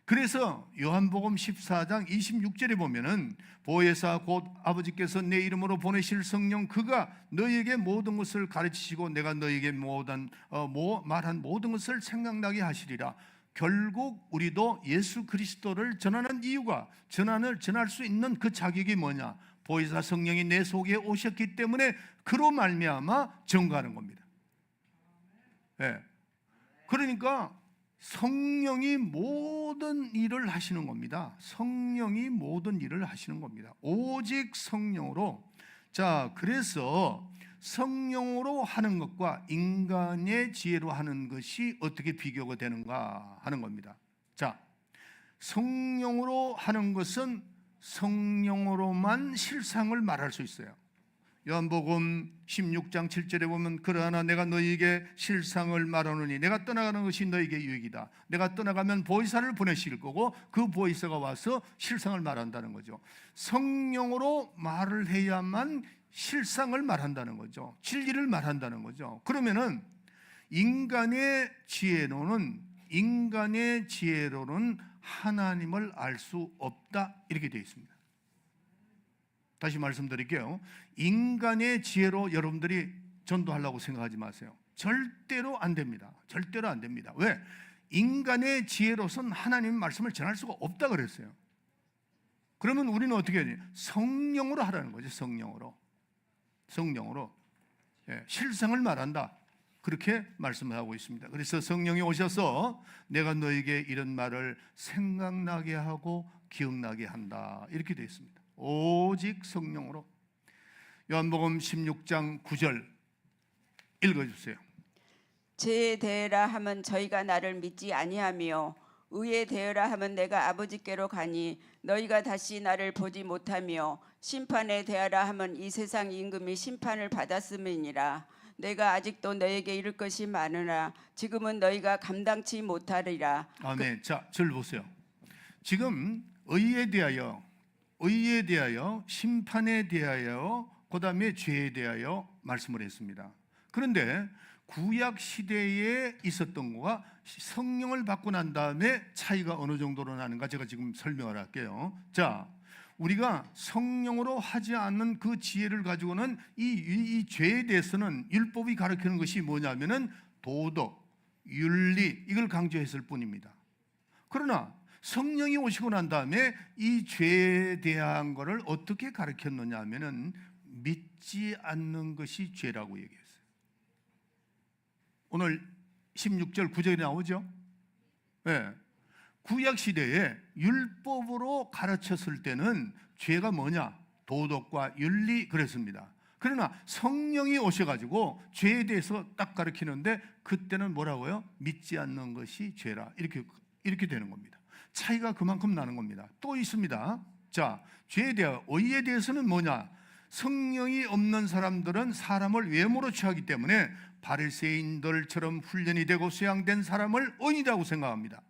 그래서 요한복음 14장 26절에 보면은 보혜사 곧 아버지께서 내 이름으로 보내실 성령 그가 너희에게 모든 것을 가르치시고 내가 너희에게 말한 모든 것을 생각나게 하시리라. 결국 우리도 예수 그리스도를 전하는 이유가, 전할 수 있는 그 자격이 뭐냐? 보혜사 성령이 내 속에 오셨기 때문에 그로 말미암아 증거하는 겁니다. 네. 그러니까 성령이 모든 일을 하시는 겁니다. 성령이 모든 일을 하시는 겁니다. 오직 성령으로. 자, 그래서 성령으로 하는 것과 인간의 지혜로 하는 것이 어떻게 비교가 되는가 하는 겁니다. 자, 성령으로 하는 것은 성령으로만 실상을 말할 수 있어요. 요한복음 16장 7절에 보면 그러나 내가 너희에게 실상을 말하노니 내가 떠나가는 것이 너희에게 유익이다. 내가 떠나가면 보혜사를 보내실 거고 그 보혜사가 와서 실상을 말한다는 거죠. 성령으로 말을 해야만 실상을 말한다는 거죠. 진리를 말한다는 거죠. 그러면은 인간의 지혜로는 하나님을 알 수 없다 이렇게 되어 있습니다. 다시 말씀드릴게요. 인간의 지혜로 여러분들이 전도하려고 생각하지 마세요. 절대로 안 됩니다. 절대로 안 됩니다. 왜? 인간의 지혜로선 하나님의 말씀을 전할 수가 없다 그랬어요. 그러면 우리는 어떻게 해야 돼요? 성령으로 하라는 거죠. 성령으로. 예, 실상을 말한다. 그렇게 말씀을 하고 있습니다. 그래서 성령이 오셔서 내가 너에게 이런 말을 생각나게 하고 기억나게 한다. 이렇게 되어 있습니다. 오직 성령으로. 요한복음 16장 9절 읽어주세요. 죄에 대하라 하면 저희가 나를 믿지 아니하며 의에 대하라 하면 내가 아버지께로 가니 너희가 다시 나를 보지 못하며 심판에 대하라 하면 이 세상 임금이 심판을 받았음이니라. 내가 아직도 너에게 이를 것이 많으나 지금은 너희가 감당치 못하리라. 아멘. 자, 저를 보세요. 지금 의에 대하여, 심판에 대하여, 그 다음에 죄에 대하여 말씀을 했습니다. 그런데 구약 시대에 있었던 것과 성령을 받고 난 다음에 차이가 어느 정도로 나는가 제가 지금 설명을 할게요. 자, 우리가 성령으로 하지 않는 그 지혜를 가지고는 이 죄에 대해서는 율법이 가르치는 것이 뭐냐면은 도덕, 윤리 이걸 강조했을 뿐입니다. 그러나 성령이 오시고 난 다음에 이 죄에 대한 것을 어떻게 가르쳤느냐 하면은 믿지 않는 것이 죄라고 얘기했어요. 오늘 16절 9절에 나오죠. 네. 구약 시대에 율법으로 가르쳤을 때는 죄가 뭐냐? 도덕과 윤리 그랬습니다. 그러나 성령이 오셔가지고 죄에 대해서 딱 가르치는데 그때는 뭐라고요? 믿지 않는 것이 죄라. 이렇게 되는 겁니다. 차이가 그만큼 나는 겁니다. 또 있습니다. 자, 죄에 대하여, 의에 대해서는 뭐냐? 성령이 없는 사람들은 사람을 외모로 취하기 때문에 바리새인들처럼 훈련이 되고 수양된 사람을 의인이라고 생각합니다.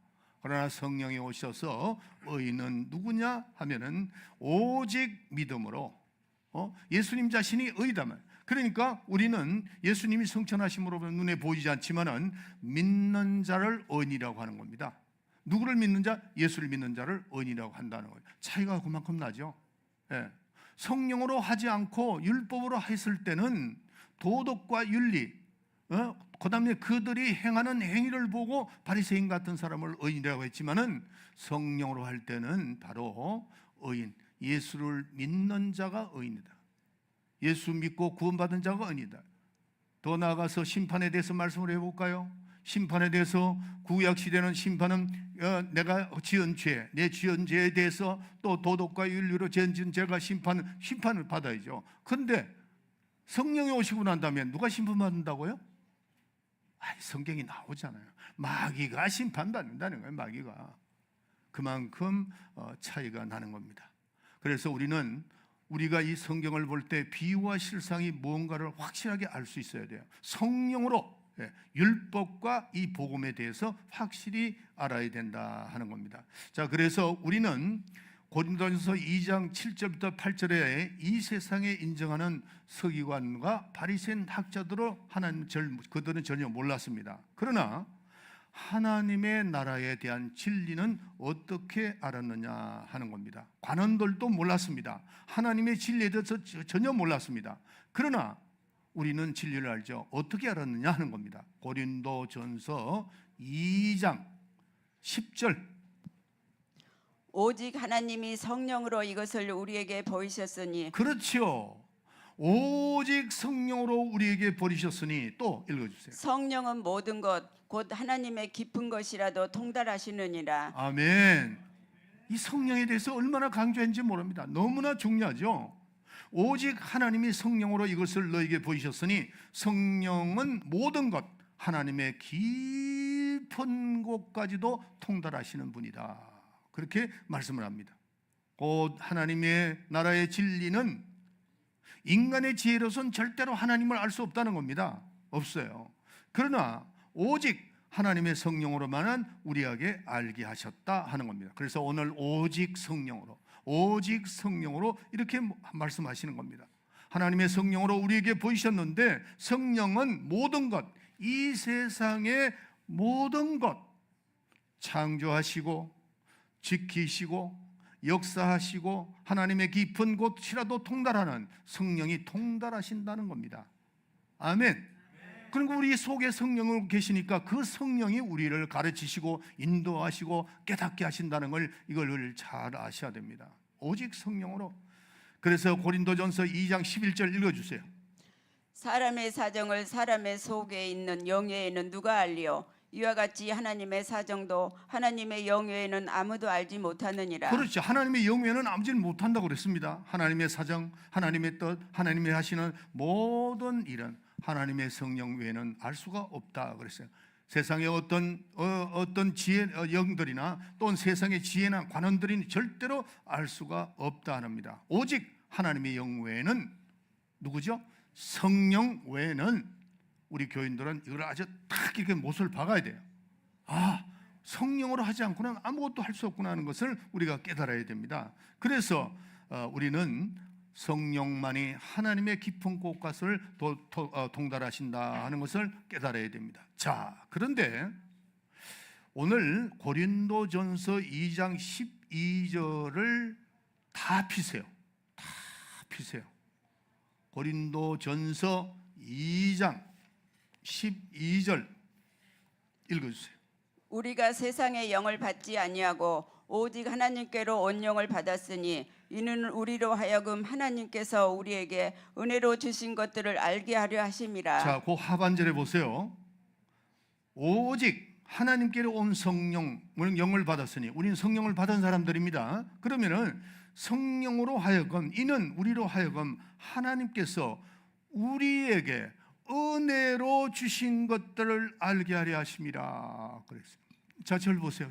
그러나 성령이 오셔서 의인은 누구냐 하면은 오직 믿음으로 예수님 자신이 의이다면, 그러니까 우리는 예수님이 성천하심으로 눈에 보이지 않지만은 믿는 자를 의인이라고 하는 겁니다. 누구를 믿는 자? 예수를 믿는 자를 의인이라고 한다는 거예요. 차이가 그만큼 나죠. 예. 성령으로 하지 않고 율법으로 했을 때는 도덕과 윤리, 그다음에 그들이 행하는 행위를 보고 바리새인 같은 사람을 의인이라고 했지만은 성령으로 할 때는 바로 의인, 예수를 믿는 자가 의인이다. 예수 믿고 구원받은 자가 의인이다. 더 나아가서 심판에 대해서 말씀을 해볼까요? 심판에 대해서 구약 시대는 심판은 내가 지은 죄, 내 지은 죄에 대해서 또 도덕과 윤리로 지은 죄가 심판을 받아야죠. 그런데 성령이 오시고 난 다음에 누가 심판받는다고요? 성경이 나오잖아요. 마귀가 심판받는다는 거예요. 마귀가. 그만큼 차이가 나는 겁니다. 그래서 우리가 이 성경을 볼 때 비유와 실상이 무언가를 확실하게 알 수 있어야 돼요. 성령으로 율법과 이 복음에 대해서 확실히 알아야 된다 하는 겁니다. 자, 그래서 우리는 고린도전서 2장 7절부터 8절에 이 세상에 인정하는 서기관과 바리새인 학자들을 그들은 전혀 몰랐습니다. 그러나 하나님의 나라에 대한 진리는 어떻게 알았느냐 하는 겁니다. 관원들도 몰랐습니다. 하나님의 진리에 대해서 전혀 몰랐습니다. 그러나 우리는 진리를 알죠. 어떻게 알았느냐 하는 겁니다. 고린도전서 2장 10절. 오직 하나님이 성령으로 이것을 우리에게 보이셨으니. 그렇죠. 오직 성령으로 우리에게 보이셨으니. 또 읽어주세요. 성령은 모든 것 곧 하나님의 깊은 것이라도 통달하시느니라. 아멘. 이 성령에 대해서 얼마나 강조했는지 모릅니다. 너무나 중요하죠. 오직 하나님이 성령으로 이것을 너에게 보이셨으니 성령은 모든 것, 하나님의 깊은 곳까지도 통달하시는 분이다. 그렇게 말씀을 합니다. 곧 하나님의 나라의 진리는 인간의 지혜로선 절대로 하나님을 알 수 없다는 겁니다. 없어요. 그러나 오직 하나님의 성령으로만은 우리에게 알게 하셨다 하는 겁니다. 그래서 오늘 오직 성령으로 이렇게 말씀하시는 겁니다. 하나님의 성령으로 우리에게 보이셨는데 성령은 모든 것, 이 세상의 모든 것 창조하시고 지키시고 역사하시고 하나님의 깊은 곳이라도 통달하는 성령이 통달하신다는 겁니다. 아멘. 그리고 우리 속에 성령을 계시니까 그 성령이 우리를 가르치시고 인도하시고 깨닫게 하신다는 이걸 잘 아셔야 됩니다. 오직 성령으로. 그래서 고린도전서 2장 11절 읽어주세요. 사람의 사정을 사람의 속에 있는 영예에는 누가 알리요? 이와 같이 하나님의 사정도 하나님의 영예에는 아무도 알지 못하느니라. 그렇죠. 하나님의 영예는 알지 못한다고 그랬습니다. 하나님의 사정, 하나님의 뜻, 하나님이 하시는 모든 일은 하나님의 성령 외에는 알 수가 없다 그랬어요. 세상의 어떤 지혜 영들이나 또는 세상의 지혜나 관원들이 절대로 알 수가 없다 합니다. 오직 하나님의 영 외에는 누구죠? 성령 외에는 우리 교인들은 이걸 아주 딱 이렇게 못을 박아야 돼요. 성령으로 하지 않고는 아무것도 할 수 없구나 하는 것을 우리가 깨달아야 됩니다. 그래서 우리는 성령만이 하나님의 깊은 곳까지를 통달하신다 하는 것을 깨달아야 됩니다. 자, 그런데 오늘 고린도전서 2장 12절을 다 피세요. 다 피세요. 고린도전서 2장 12절 읽어주세요. 우리가 세상의 영을 받지 아니하고 오직 하나님께로 온 영을 받았으니 이는 우리로 하여금 하나님께서 우리에게 은혜로 주신 것들을 알게 하려 하심이라. 자, 그 하반절에 보세요. 오직 하나님께로 온 성령을 영을 받았으니 우리는 성령을 받은 사람들입니다. 그러면은 성령으로 하여금 이는 우리로 하여금 하나님께서 우리에게 은혜로 주신 것들을 알게 하려 하심이라 그랬어요. 자, 절 보세요.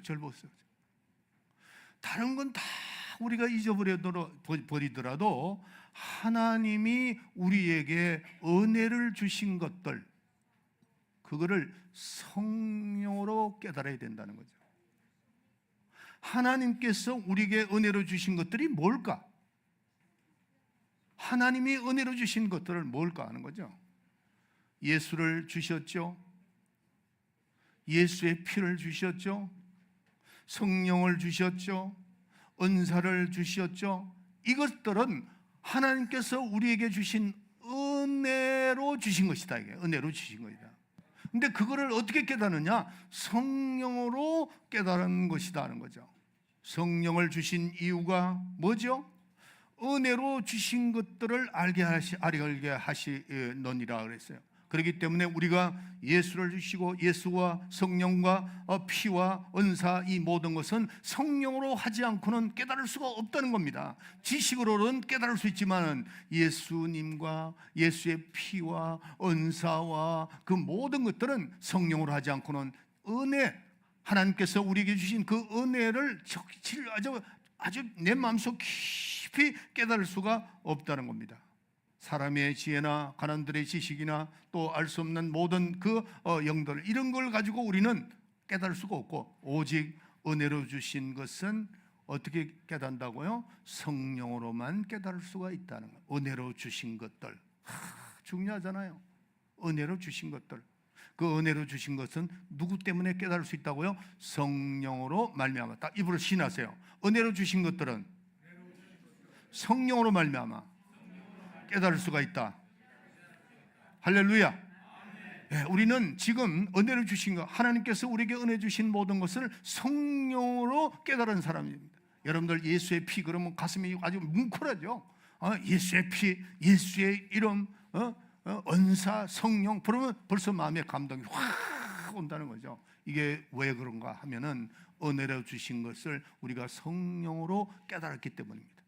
다른 건 다 우리가 잊어버리더라도 하나님이 우리에게 은혜를 주신 것들, 그거를 성령으로 깨달아야 된다는 거죠. 하나님께서 우리에게 은혜로 주신 것들이 뭘까? 하나님이 은혜로 주신 것들을 뭘까 하는 거죠. 예수를 주셨죠. 예수의 피를 주셨죠. 성령을 주셨죠. 은사를 주셨죠. 이것들은 하나님께서 우리에게 주신 은혜로 주신 것이다. 이게 은혜로 주신 것이다. 근데 그거를 어떻게 깨닫느냐? 성령으로 깨달은 것이다 하는 거죠. 성령을 주신 이유가 뭐죠? 은혜로 주신 것들을 알게 하시느니라 그랬어요. 그렇기 때문에 우리가 예수를 주시고 예수와 성령과 피와 은사 이 모든 것은 성령으로 하지 않고는 깨달을 수가 없다는 겁니다. 지식으로는 깨달을 수 있지만 예수님과 예수의 피와 은사와 그 모든 것들은 성령으로 하지 않고는 은혜, 하나님께서 우리에게 주신 그 은혜를 아주 내 마음속 깊이 깨달을 수가 없다는 겁니다. 사람의 지혜나 가난들의 지식이나 또 알 수 없는 모든 그 영들, 이런 걸 가지고 우리는 깨달을 수가 없고, 오직 은혜로 주신 것은 어떻게 깨닫는다고요? 성령으로만 깨달을 수가 있다는 거예요. 은혜로 주신 것들, 중요하잖아요. 은혜로 주신 것들, 그 은혜로 주신 것은 누구 때문에 깨달을 수 있다고요? 성령으로 말미암아. 딱 입으로 시인하세요. 은혜로 주신 것들은 성령으로 말미암아 깨달을 수가 있다. 할렐루야. 네, 우리는 지금 은혜를 주신 것, 하나님께서 우리에게 은혜 주신 모든 것을 성령으로 깨달은 사람입니다. 여러분들 예수의 피 그러면 가슴이 아주 뭉클하죠. 예수의 피, 예수의 이름, 은사, 성령, 그러면 벌써 마음에 감동이 확 온다는 거죠. 이게 왜 그런가 하면은 은혜로 주신 것을 우리가 성령으로 깨달았기 때문입니다.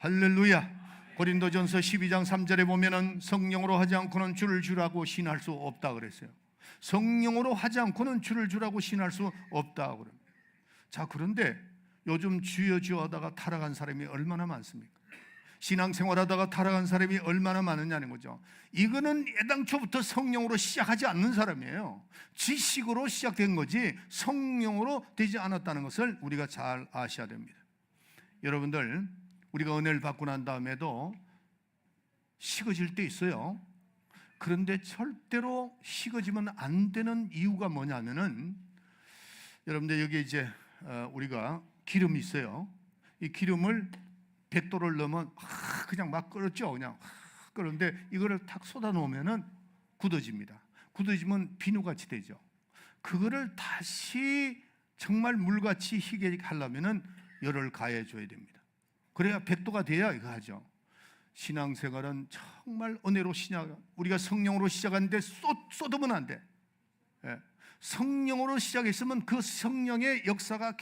할렐루야. 고린도전서 12장 3절에 보면은 성령으로 하지 않고는 주를 주라고 신할 수 없다 그랬어요. 성령으로 하지 않고는 주를 주라고 신할 수 없다 그럽니다. 자, 그런데 요즘 주여 주여 하다가 타락한 사람이 얼마나 많습니까? 신앙생활하다가 타락한 사람이 얼마나 많으냐는 거죠. 이거는 애당초부터 성령으로 시작하지 않는 사람이에요. 지식으로 시작된 거지 성령으로 되지 않았다는 것을 우리가 잘 아셔야 됩니다. 여러분들, 우리가 은혜를 받고 난 다음에도 식어질 때 있어요. 그런데 절대로 식어지면 안 되는 이유가 뭐냐면은, 여러분들 여기 이제 우리가 기름이 있어요. 이 기름을 뱃돌을 넣으면 그냥 막 끓었죠. 그냥 끓는데 이거를 탁 쏟아 놓으면은 굳어집니다. 굳어지면 비누같이 되죠. 그거를 다시 정말 물같이 희게 하려면은 열을 가해 줘야 됩니다. 그래야 100도가 돼야 이거 하죠. 신앙생활은 정말 은혜로 우리가 성령으로 시작하는데 쏟으면 안 돼. 성령으로 시작했으면 그 성령의 역사가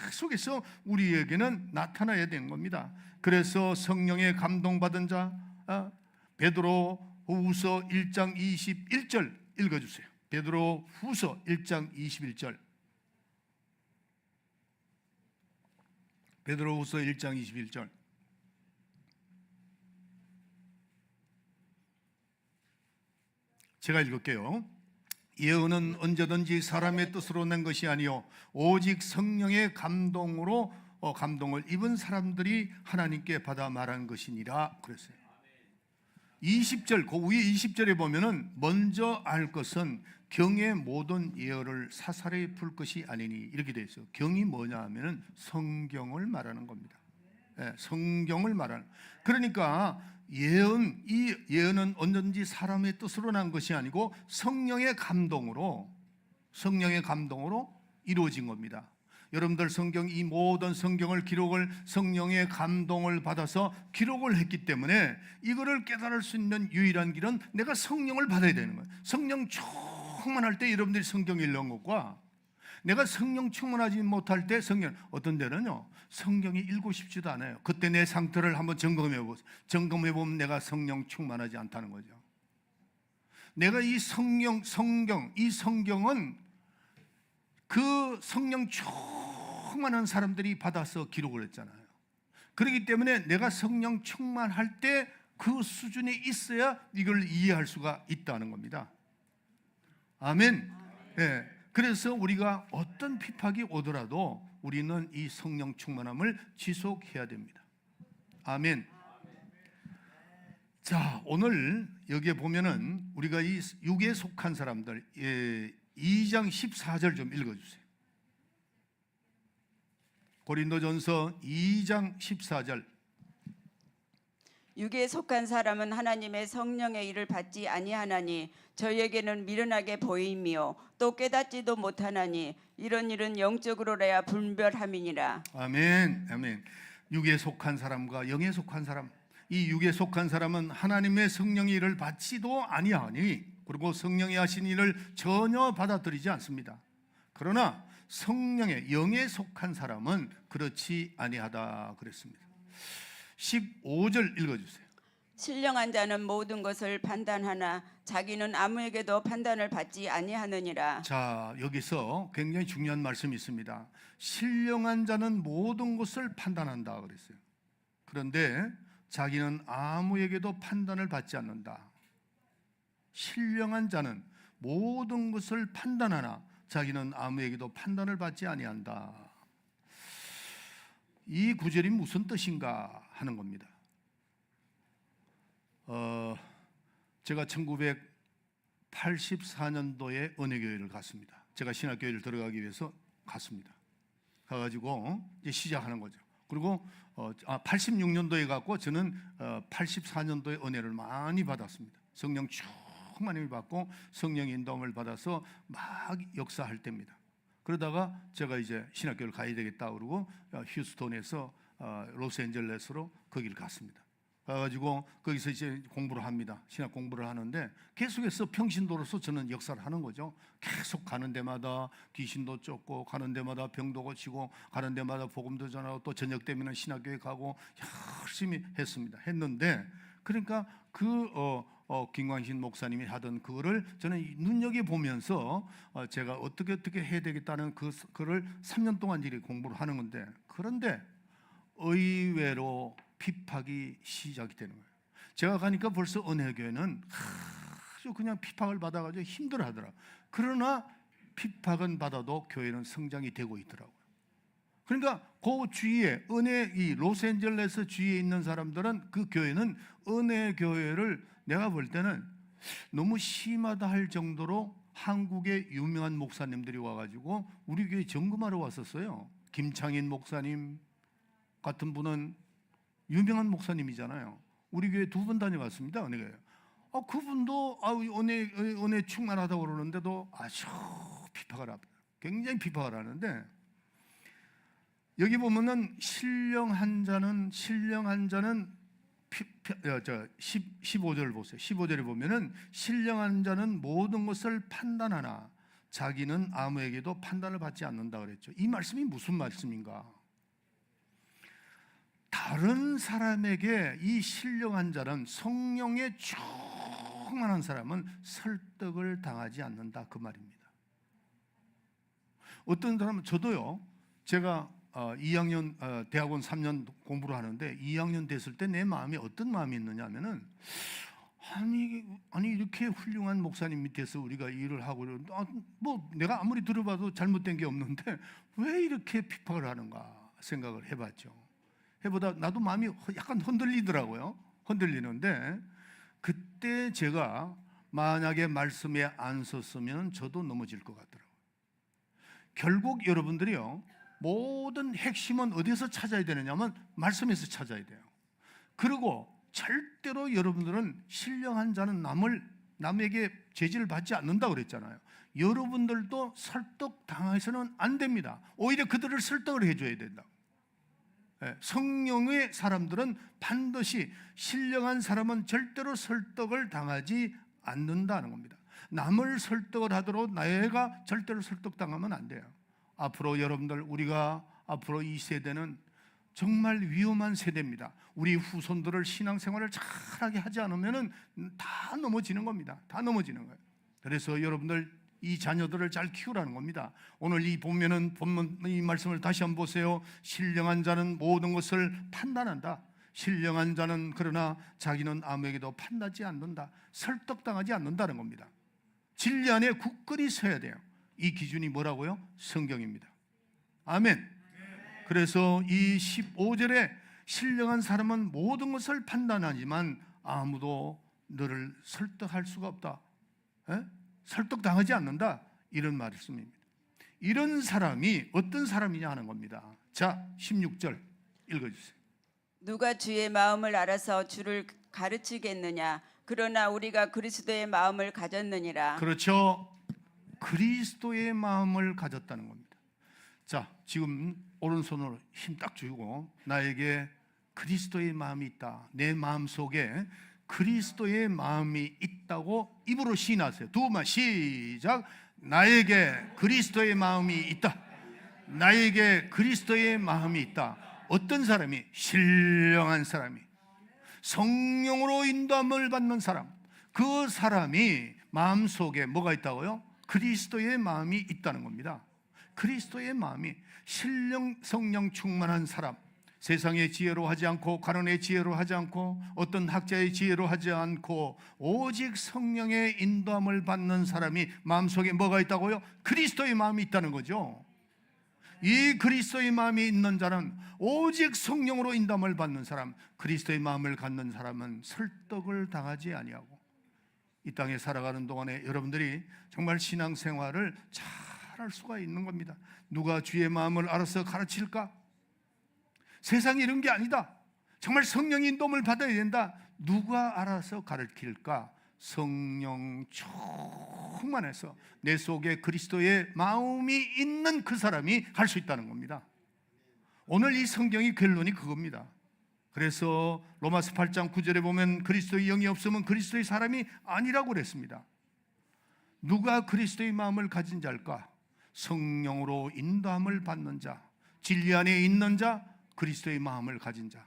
계속해서 우리에게는 나타나야 되는 겁니다. 그래서 성령의 감동받은 자, 베드로후서 1장 21절 읽어주세요. 베드로후서 1장 21절. 베드로후서 1장 21절. 제가 읽을게요. 예언은 언제든지 사람의 뜻으로 낸 것이 아니요 오직 성령의 감동을 입은 사람들이 하나님께 받아 말한 것이니라 그랬어요. 20절, 그 위에 20절에 보면은 먼저 알 것은 경의 모든 예언을 사사로이 풀 것이 아니니 이렇게 되어 있어요. 경이 뭐냐 하면은 성경을 말하는 겁니다. 성경을 말하는. 그러니까 이 예언은 언제든지 사람의 뜻으로 난 것이 아니고 성령의 감동으로 이루어진 겁니다. 여러분들 이 모든 성경을 기록을 성령의 감동을 받아서 기록을 했기 때문에 이거를 깨달을 수 있는 유일한 길은 내가 성령을 받아야 되는 거예요. 성령 충만할 때 여러분들이 성경 읽는 것과 내가 성령 충만하지 못할 때 어떤 데는요 성경이 읽고 싶지도 않아요. 그때 내 상태를 한번 점검해보면 내가 성령 충만하지 않다는 거죠. 내가 이 성경은 그 성령 충만한 사람들이 받아서 기록을 했잖아요. 그렇기 때문에 내가 성령 충만할 때 그 수준에 있어야 이걸 이해할 수가 있다는 겁니다. 아멘. 네. 그래서 우리가 어떤 핍박이 오더라도 우리는 이 성령 충만함을 지속해야 됩니다. 아멘. 자, 오늘 여기에 보면은 우리가 이 육에 속한 사람들 2장 14절 좀 읽어주세요. 고린도전서 2장 14절. 육에 속한 사람은 하나님의 성령의 일을 받지 아니하나니 저희에게는 미련하게 보임이요 또 깨닫지도 못하나니 이런 일은 영적으로라야 분별함이니라. 아멘, 아멘. 육에 속한 사람과 영에 속한 사람, 이 육에 속한 사람은 하나님의 성령의 일을 받지도 아니하니, 그리고 성령이 하신 일을 전혀 받아들이지 않습니다. 그러나 성령의 영에 속한 사람은 그렇지 아니하다 그랬습니다. 15절 읽어주세요. 신령한 자는 모든 것을 판단하나 자기는 아무에게도 판단을 받지 아니하느니라. 자, 여기서 굉장히 중요한 말씀이 있습니다. 신령한 자는 모든 것을 판단한다 그랬어요. 그런데 자기는 아무에게도 판단을 받지 않는다. 신령한 자는 모든 것을 판단하나 자기는 아무에게도 판단을 받지 아니한다. 이 구절이 무슨 뜻인가 하는 겁니다. 제가 1984년도에 은혜교회를 갔습니다. 제가 신학교회를 들어가기 위해서 갔습니다. 가가지고 이제 시작하는 거죠. 그리고 86년도에 갔고 저는 84년도에 은혜를 많이 받았습니다. 성령 충만히 받고 성령의 인도함을 받아서 막 역사할 때입니다. 그러다가 제가 이제 신학교를 가야 되겠다 그러고 휴스턴에서 로스앤젤레스로 거기를 갔습니다. 가가지고 거기서 이제 공부를 합니다. 신학 공부를 하는데 계속해서 평신도로서 저는 역사를 하는 거죠. 계속 가는 데마다 귀신도 쫓고, 가는 데마다 병도 고치고, 가는 데마다 복음도 전하고, 또 저녁 되면 신학교에 가고 열심히 했습니다. 했는데 그러니까 김광신 목사님이 하던 그거를 저는 눈여겨보면서 제가 어떻게 해야 되겠다는 그거를 3년 동안 이렇게 공부를 하는 건데, 그런데 의외로 핍박이 시작이 되는 거예요. 제가 가니까 벌써 은혜교회는 아주 그냥 핍박을 받아가지고 힘들어하더라. 그러나 핍박은 받아도 교회는 성장이 되고 있더라고요. 그러니까 그 주위에 이 로스앤젤레스 주위에 있는 사람들은 그 교회는 은혜교회를 내가 볼 때는 너무 심하다 할 정도로 한국의 유명한 목사님들이 와가지고 우리 교회 점검하러 왔었어요. 김창인 목사님 같은 분은 유명한 목사님이잖아요. 우리 교회 2번 다녀왔습니다. 은혜교회. 그분도 은혜 충만하다고 그러는데도 아주 핍박을 합니다. 굉장히 핍박을 하는데, 여기 보면은 신령한 자는 15절 보세요. 15절에 보면은 신령한 자는 모든 것을 판단하나 자기는 아무에게도 판단을 받지 않는다 그랬죠. 이 말씀이 무슨 말씀인가? 다른 사람에게 이 신령한 자는, 성령에 충만한 사람은 설득을 당하지 않는다 그 말입니다. 어떤 사람은, 저도요, 제가 2학년 대학원 3년 공부를 하는데 2학년 됐을 때 내 마음이 어떤 마음이 있느냐 하면은, 아니 이렇게 훌륭한 목사님 밑에서 우리가 일을 하고, 뭐 내가 아무리 들어봐도 잘못된 게 없는데 왜 이렇게 핍박을 하는가 생각을 해봤죠. 해보다 나도 마음이 약간 흔들리더라고요. 흔들리는데 그때 제가 만약에 말씀에 안 섰으면 저도 넘어질 것 같더라고요. 결국 여러분들이요, 모든 핵심은 어디서 찾아야 되느냐면 말씀에서 찾아야 돼요. 그리고 절대로 여러분들은 신령한 자는 남에게 제지를 받지 않는다 그랬잖아요. 여러분들도 설득당해서는 안 됩니다. 오히려 그들을 설득을 해줘야 된다. 성령의 사람들은 반드시, 신령한 사람은 절대로 설득을 당하지 않는다는 겁니다. 남을 설득을 하도록 내가 절대로 설득당하면 안 돼요. 앞으로 여러분들, 우리가 앞으로 이 세대는 정말 위험한 세대입니다. 우리 후손들을 신앙생활을 잘하게 하지 않으면 다 넘어지는 겁니다. 다 넘어지는 거예요. 그래서 여러분들 이 자녀들을 잘 키우라는 겁니다. 오늘 이 본문 이 말씀을 다시 한번 보세요. 신령한 자는 모든 것을 판단한다. 신령한 자는 그러나 자기는 아무에게도 판단하지 않는다. 설득당하지 않는다는 겁니다. 진리 안에 굳건히 서야 돼요. 이 기준이 뭐라고요? 성경입니다. 아멘. 그래서 이 15절에 신령한 사람은 모든 것을 판단하지만 아무도 너를 설득할 수가 없다. 설득당하지 않는다. 이런 말씀입니다. 이런 사람이 어떤 사람이냐 하는 겁니다. 자, 16절 읽어주세요. 누가 주의 마음을 알아서 주를 가르치겠느냐? 그러나 우리가 그리스도의 마음을 가졌느니라. 그렇죠. 그리스도의 마음을 가졌다는 겁니다. 자, 지금 오른손으로 힘 딱 주고 나에게 그리스도의 마음이 있다. 내 마음 속에 그리스도의 마음이 있다고 입으로 시인하세요. 두 번 시작. 나에게 그리스도의 마음이 있다. 나에게 그리스도의 마음이 있다. 어떤 사람이? 신령한 사람이, 성령으로 인도함을 받는 사람, 그 사람이 마음속에 뭐가 있다고요? 그리스도의 마음이 있다는 겁니다. 그리스도의 마음이, 신령 성령 충만한 사람, 세상의 지혜로 하지 않고 가론의 지혜로 하지 않고 어떤 학자의 지혜로 하지 않고 오직 성령의 인도함을 받는 사람이 마음속에 뭐가 있다고요? 그리스도의 마음이 있다는 거죠. 이 그리스도의 마음이 있는 자는, 오직 성령으로 인도함을 받는 사람, 그리스도의 마음을 갖는 사람은 설득을 당하지 아니하고 이 땅에 살아가는 동안에 여러분들이 정말 신앙생활을 잘할 수가 있는 겁니다. 누가 주의 마음을 알아서 가르칠까? 세상이 이런 게 아니다. 정말 성령의 인도함을 받아야 된다. 누가 알아서 가르칠까? 성령 충만해서 내 속에 그리스도의 마음이 있는 그 사람이 할 수 있다는 겁니다. 오늘 이 성경의 결론이 그겁니다. 그래서 로마서 8장 9절에 보면 그리스도의 영이 없으면 그리스도의 사람이 아니라고 그랬습니다. 누가 그리스도의 마음을 가진 자일까? 성령으로 인도함을 받는 자, 진리 안에 있는 자, 그리스도의 마음을 가진 자.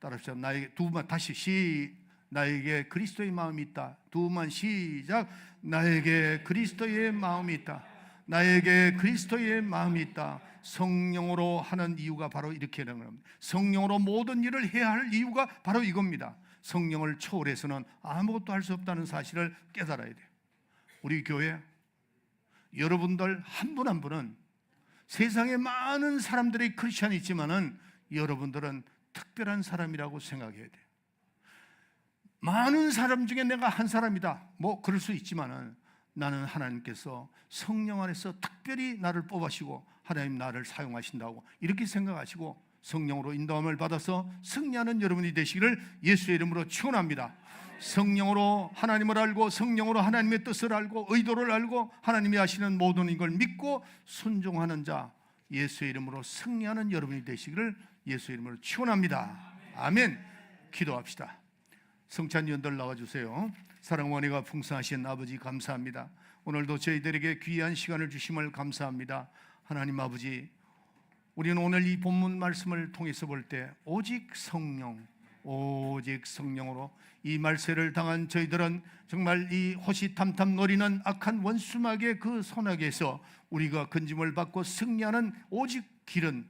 따라합시다. 나에게 두번 다시 나에게 그리스도의 마음이 있다. 두번 시작. 나에게 그리스도의 마음이 있다. 나에게 그리스도의 마음이 있다. 성령으로 하는 이유가 바로 이렇게 되는 겁니다. 성령으로 모든 일을 해야 할 이유가 바로 이겁니다. 성령을 초월해서는 아무것도 할 수 없다는 사실을 깨달아야 돼요. 우리 교회 여러분들 한 분 한 분은 세상에 많은 사람들이 크리스천이 있지만은 여러분들은 특별한 사람이라고 생각해야 돼요. 많은 사람 중에 내가 한 사람이다, 뭐 그럴 수 있지만은 나는 하나님께서 성령 안에서 특별히 나를 뽑아시고 하나님 나를 사용하신다고 이렇게 생각하시고 성령으로 인도함을 받아서 승리하는 여러분이 되시기를 예수의 이름으로 축원합니다. 성령으로 하나님을 알고 성령으로 하나님의 뜻을 알고 의도를 알고 하나님이 하시는 모든 이걸 믿고 순종하는 자, 예수의 이름으로 승리하는 여러분이 되시기를 예수의 이름으로 축원합니다. 아멘. 기도합시다. 성찬위원들 나와주세요. 사랑과 은혜가 풍성하신 아버지 감사합니다. 오늘도 저희들에게 귀한 시간을 주심을 감사합니다. 하나님 아버지, 우리는 오늘 이 본문 말씀을 통해서 볼 때 오직 성령, 오직 성령으로 이 말세를 당한 저희들은 정말 이 호시탐탐 노리는 악한 원수막의 그 손아귀에서 우리가 건짐을 받고 승리하는 오직 길은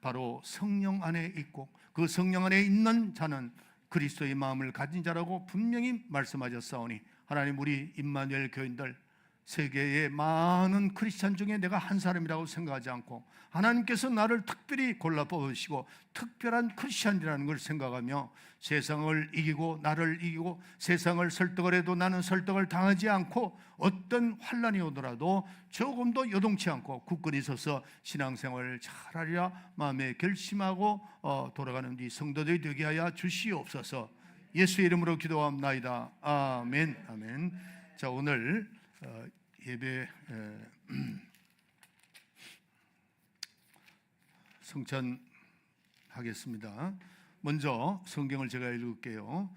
바로 성령 안에 있고 그 성령 안에 있는 자는 그리스도의 마음을 가진 자라고 분명히 말씀하셨사오니 하나님, 우리 임마누엘 교인들 세계의 많은 크리스찬 중에 내가 한 사람이라고 생각하지 않고 하나님께서 나를 특별히 골라 뽑으시고 특별한 크리스찬이라는 걸 생각하며 세상을 이기고 나를 이기고 세상을 설득을 해도 나는 설득을 당하지 않고 어떤 환난이 오더라도 조금도 요동치 않고 굳건히 서서 신앙생활을 잘하리라 마음에 결심하고 돌아가는 우리 성도들이 되게 하여 주시옵소서. 예수의 이름으로 기도합나이다. 아멘. 아멘. 자, 오늘 예배 성찬하겠습니다. 먼저 성경을 제가 읽을게요.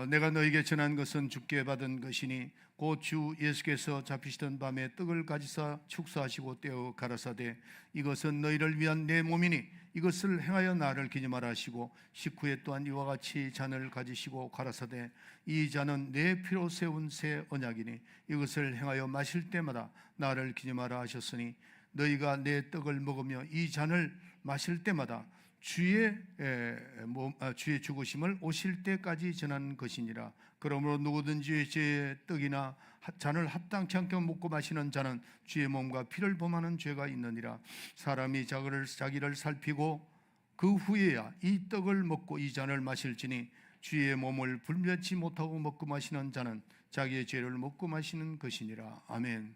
내가 너에게 전한 것은 주께 받은 것이니 곧 주 예수께서 잡히시던 밤에 떡을 가지사 축사하시고 떼어 가라사대 이것은 너희를 위한 내 몸이니 이것을 행하여 나를 기념하라 하시고 식후에 또한 이와 같이 잔을 가지시고 가라사대 이 잔은 내 피로 세운 새 언약이니 이것을 행하여 마실 때마다 나를 기념하라 하셨으니 너희가 내 떡을 먹으며 이 잔을 마실 때마다 주의 죽으심을 오실 때까지 전하는 것이니라. 그러므로 누구든지 주의 떡이나 잔을 합당치 않게 먹고 마시는 자는 주의 몸과 피를 범하는 죄가 있느니라. 사람이 자기를 살피고 그 후에야 이 떡을 먹고 이 잔을 마실지니 주의 몸을 분별치 못하고 먹고 마시는 자는 자기의 죄를 먹고 마시는 것이니라. 아멘.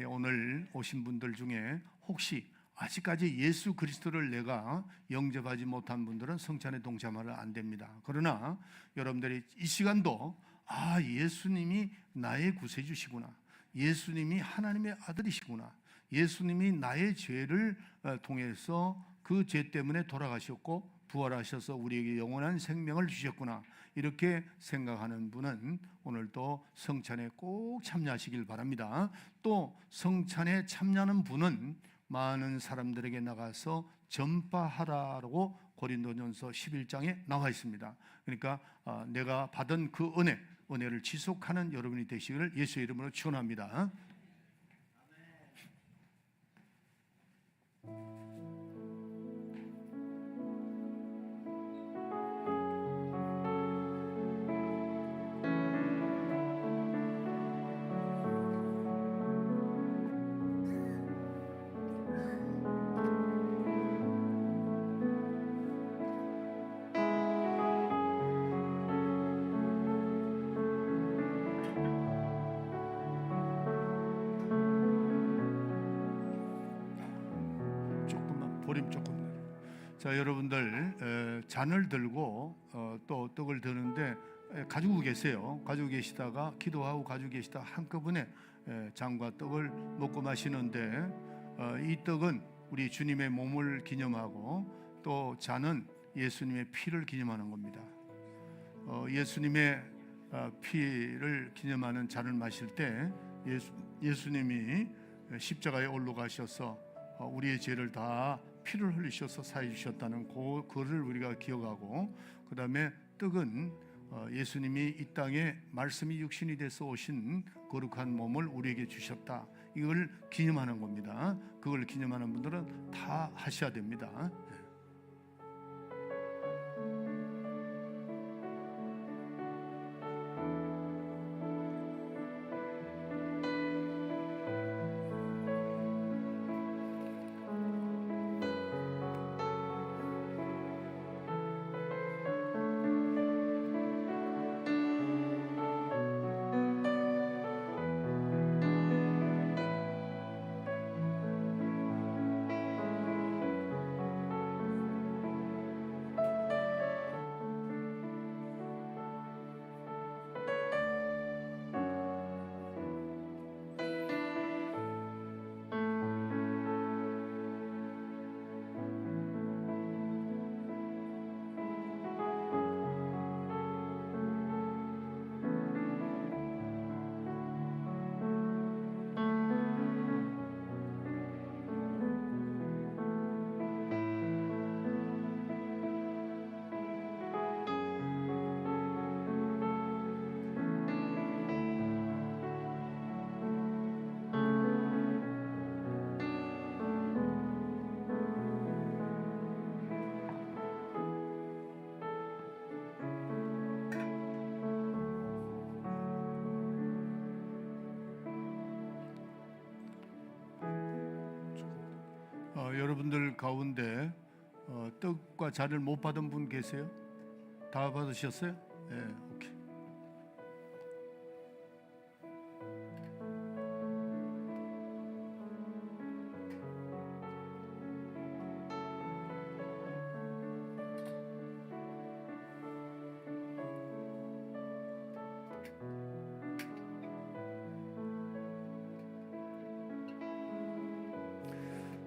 오늘 오신 분들 중에 혹시 아직까지 예수 그리스도를 내가 영접하지 못한 분들은 성찬에 동참하면 안 됩니다. 그러나 여러분들이 이 시간도 예수님이 나의 구세주시구나, 예수님이 하나님의 아들이시구나, 예수님이 나의 죄를 통해서 그 죄 때문에 돌아가셨고 부활하셔서 우리에게 영원한 생명을 주셨구나, 이렇게 생각하는 분은 오늘도 성찬에 꼭 참여하시길 바랍니다. 또 성찬에 참여하는 분은 많은 사람들에게 나가서 전파하라고 고린도전서 11장에 나와 있습니다. 그러니까 내가 받은 그 은혜를 지속하는 여러분이 되시기를 예수의 이름으로 축원합니다. 보림 조금. 자, 여러분들 잔을 들고 또 떡을 드는데 가지고 계세요. 가지고 계시다가 기도하고 가지고 계시다 한꺼번에 잔과 떡을 먹고 마시는데 이 떡은 우리 주님의 몸을 기념하고 또 잔은 예수님의 피를 기념하는 겁니다. 예수님의 피를 기념하는 잔을 마실 때 예수님이 십자가에 올라가셔서 우리의 죄를 다 피를 흘리셔서 사해 주셨다는 그거를 우리가 기억하고, 그 다음에 떡은 예수님이 이 땅에 말씀이 육신이 돼서 오신 거룩한 몸을 우리에게 주셨다, 이걸 기념하는 겁니다. 그걸 기념하는 분들은 다 하셔야 됩니다. 여러분들 가운데 떡과 잔을 못 받은 분 계세요? 다 받으셨어요? 네, 오케이.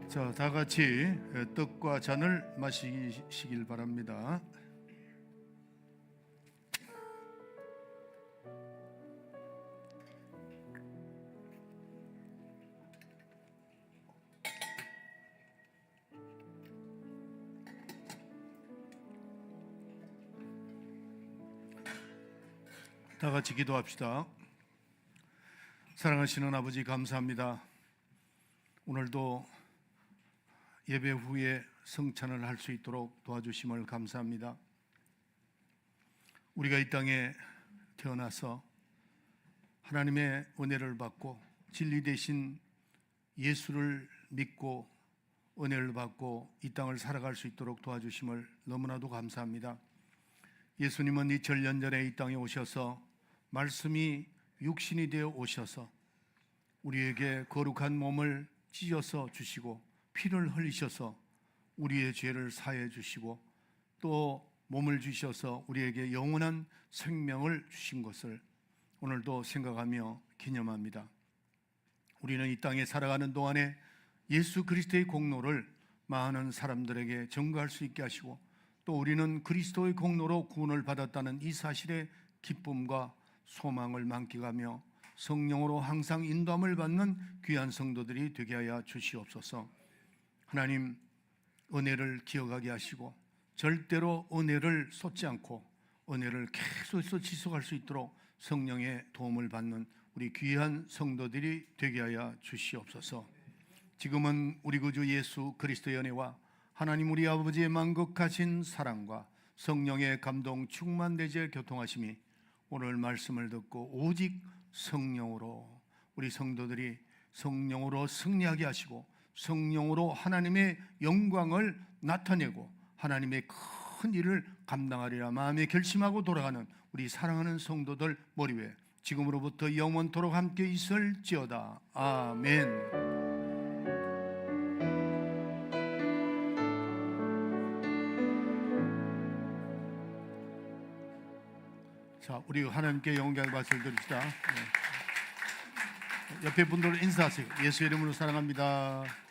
자, 다 같이 떡과 잔을 마시길 바랍니다. 다 같이 기도합시다. 사랑하시는 아버지, 감사합니다. 오늘도 예배 후에 성찬을 할 수 있도록 도와주심을 감사합니다. 우리가 이 땅에 태어나서 하나님의 은혜를 받고 진리 대신 예수를 믿고 은혜를 받고 이 땅을 살아갈 수 있도록 도와주심을 너무나도 감사합니다. 예수님은 2000년 전에 이 땅에 오셔서 말씀이 육신이 되어 오셔서 우리에게 거룩한 몸을 찢어서 주시고 피를 흘리셔서 우리의 죄를 사해 주시고 또 몸을 주셔서 우리에게 영원한 생명을 주신 것을 오늘도 생각하며 기념합니다. 우리는 이 땅에 살아가는 동안에 예수 그리스도의 공로를 많은 사람들에게 전가할 수 있게 하시고 또 우리는 그리스도의 공로로 구원을 받았다는 이 사실의 기쁨과 소망을 만끽하며 성령으로 항상 인도함을 받는 귀한 성도들이 되게 하여 주시옵소서. 하나님, 은혜를 기억하게 하시고 절대로 은혜를 쏟지 않고 은혜를 계속해서 지속할 수 있도록 성령의 도움을 받는 우리 귀한 성도들이 되게 하여 주시옵소서. 지금은 우리 구주 예수 그리스도의 은혜와 하나님 우리 아버지의 만극하신 사랑과 성령의 감동 충만되게 교통하심이 오늘 말씀을 듣고 오직 성령으로 우리 성도들이 성령으로 승리하게 하시고 성령으로 하나님의 영광을 나타내고 하나님의 큰 일을 감당하리라 마음에 결심하고 돌아가는 우리 사랑하는 성도들 머리 위에 지금으로부터 영원토록 함께 있을지어다. 아멘. 자, 우리 하나님께 영광의 박수를 드립시다. 옆에 분들 인사하세요. 예수 이름으로 사랑합니다.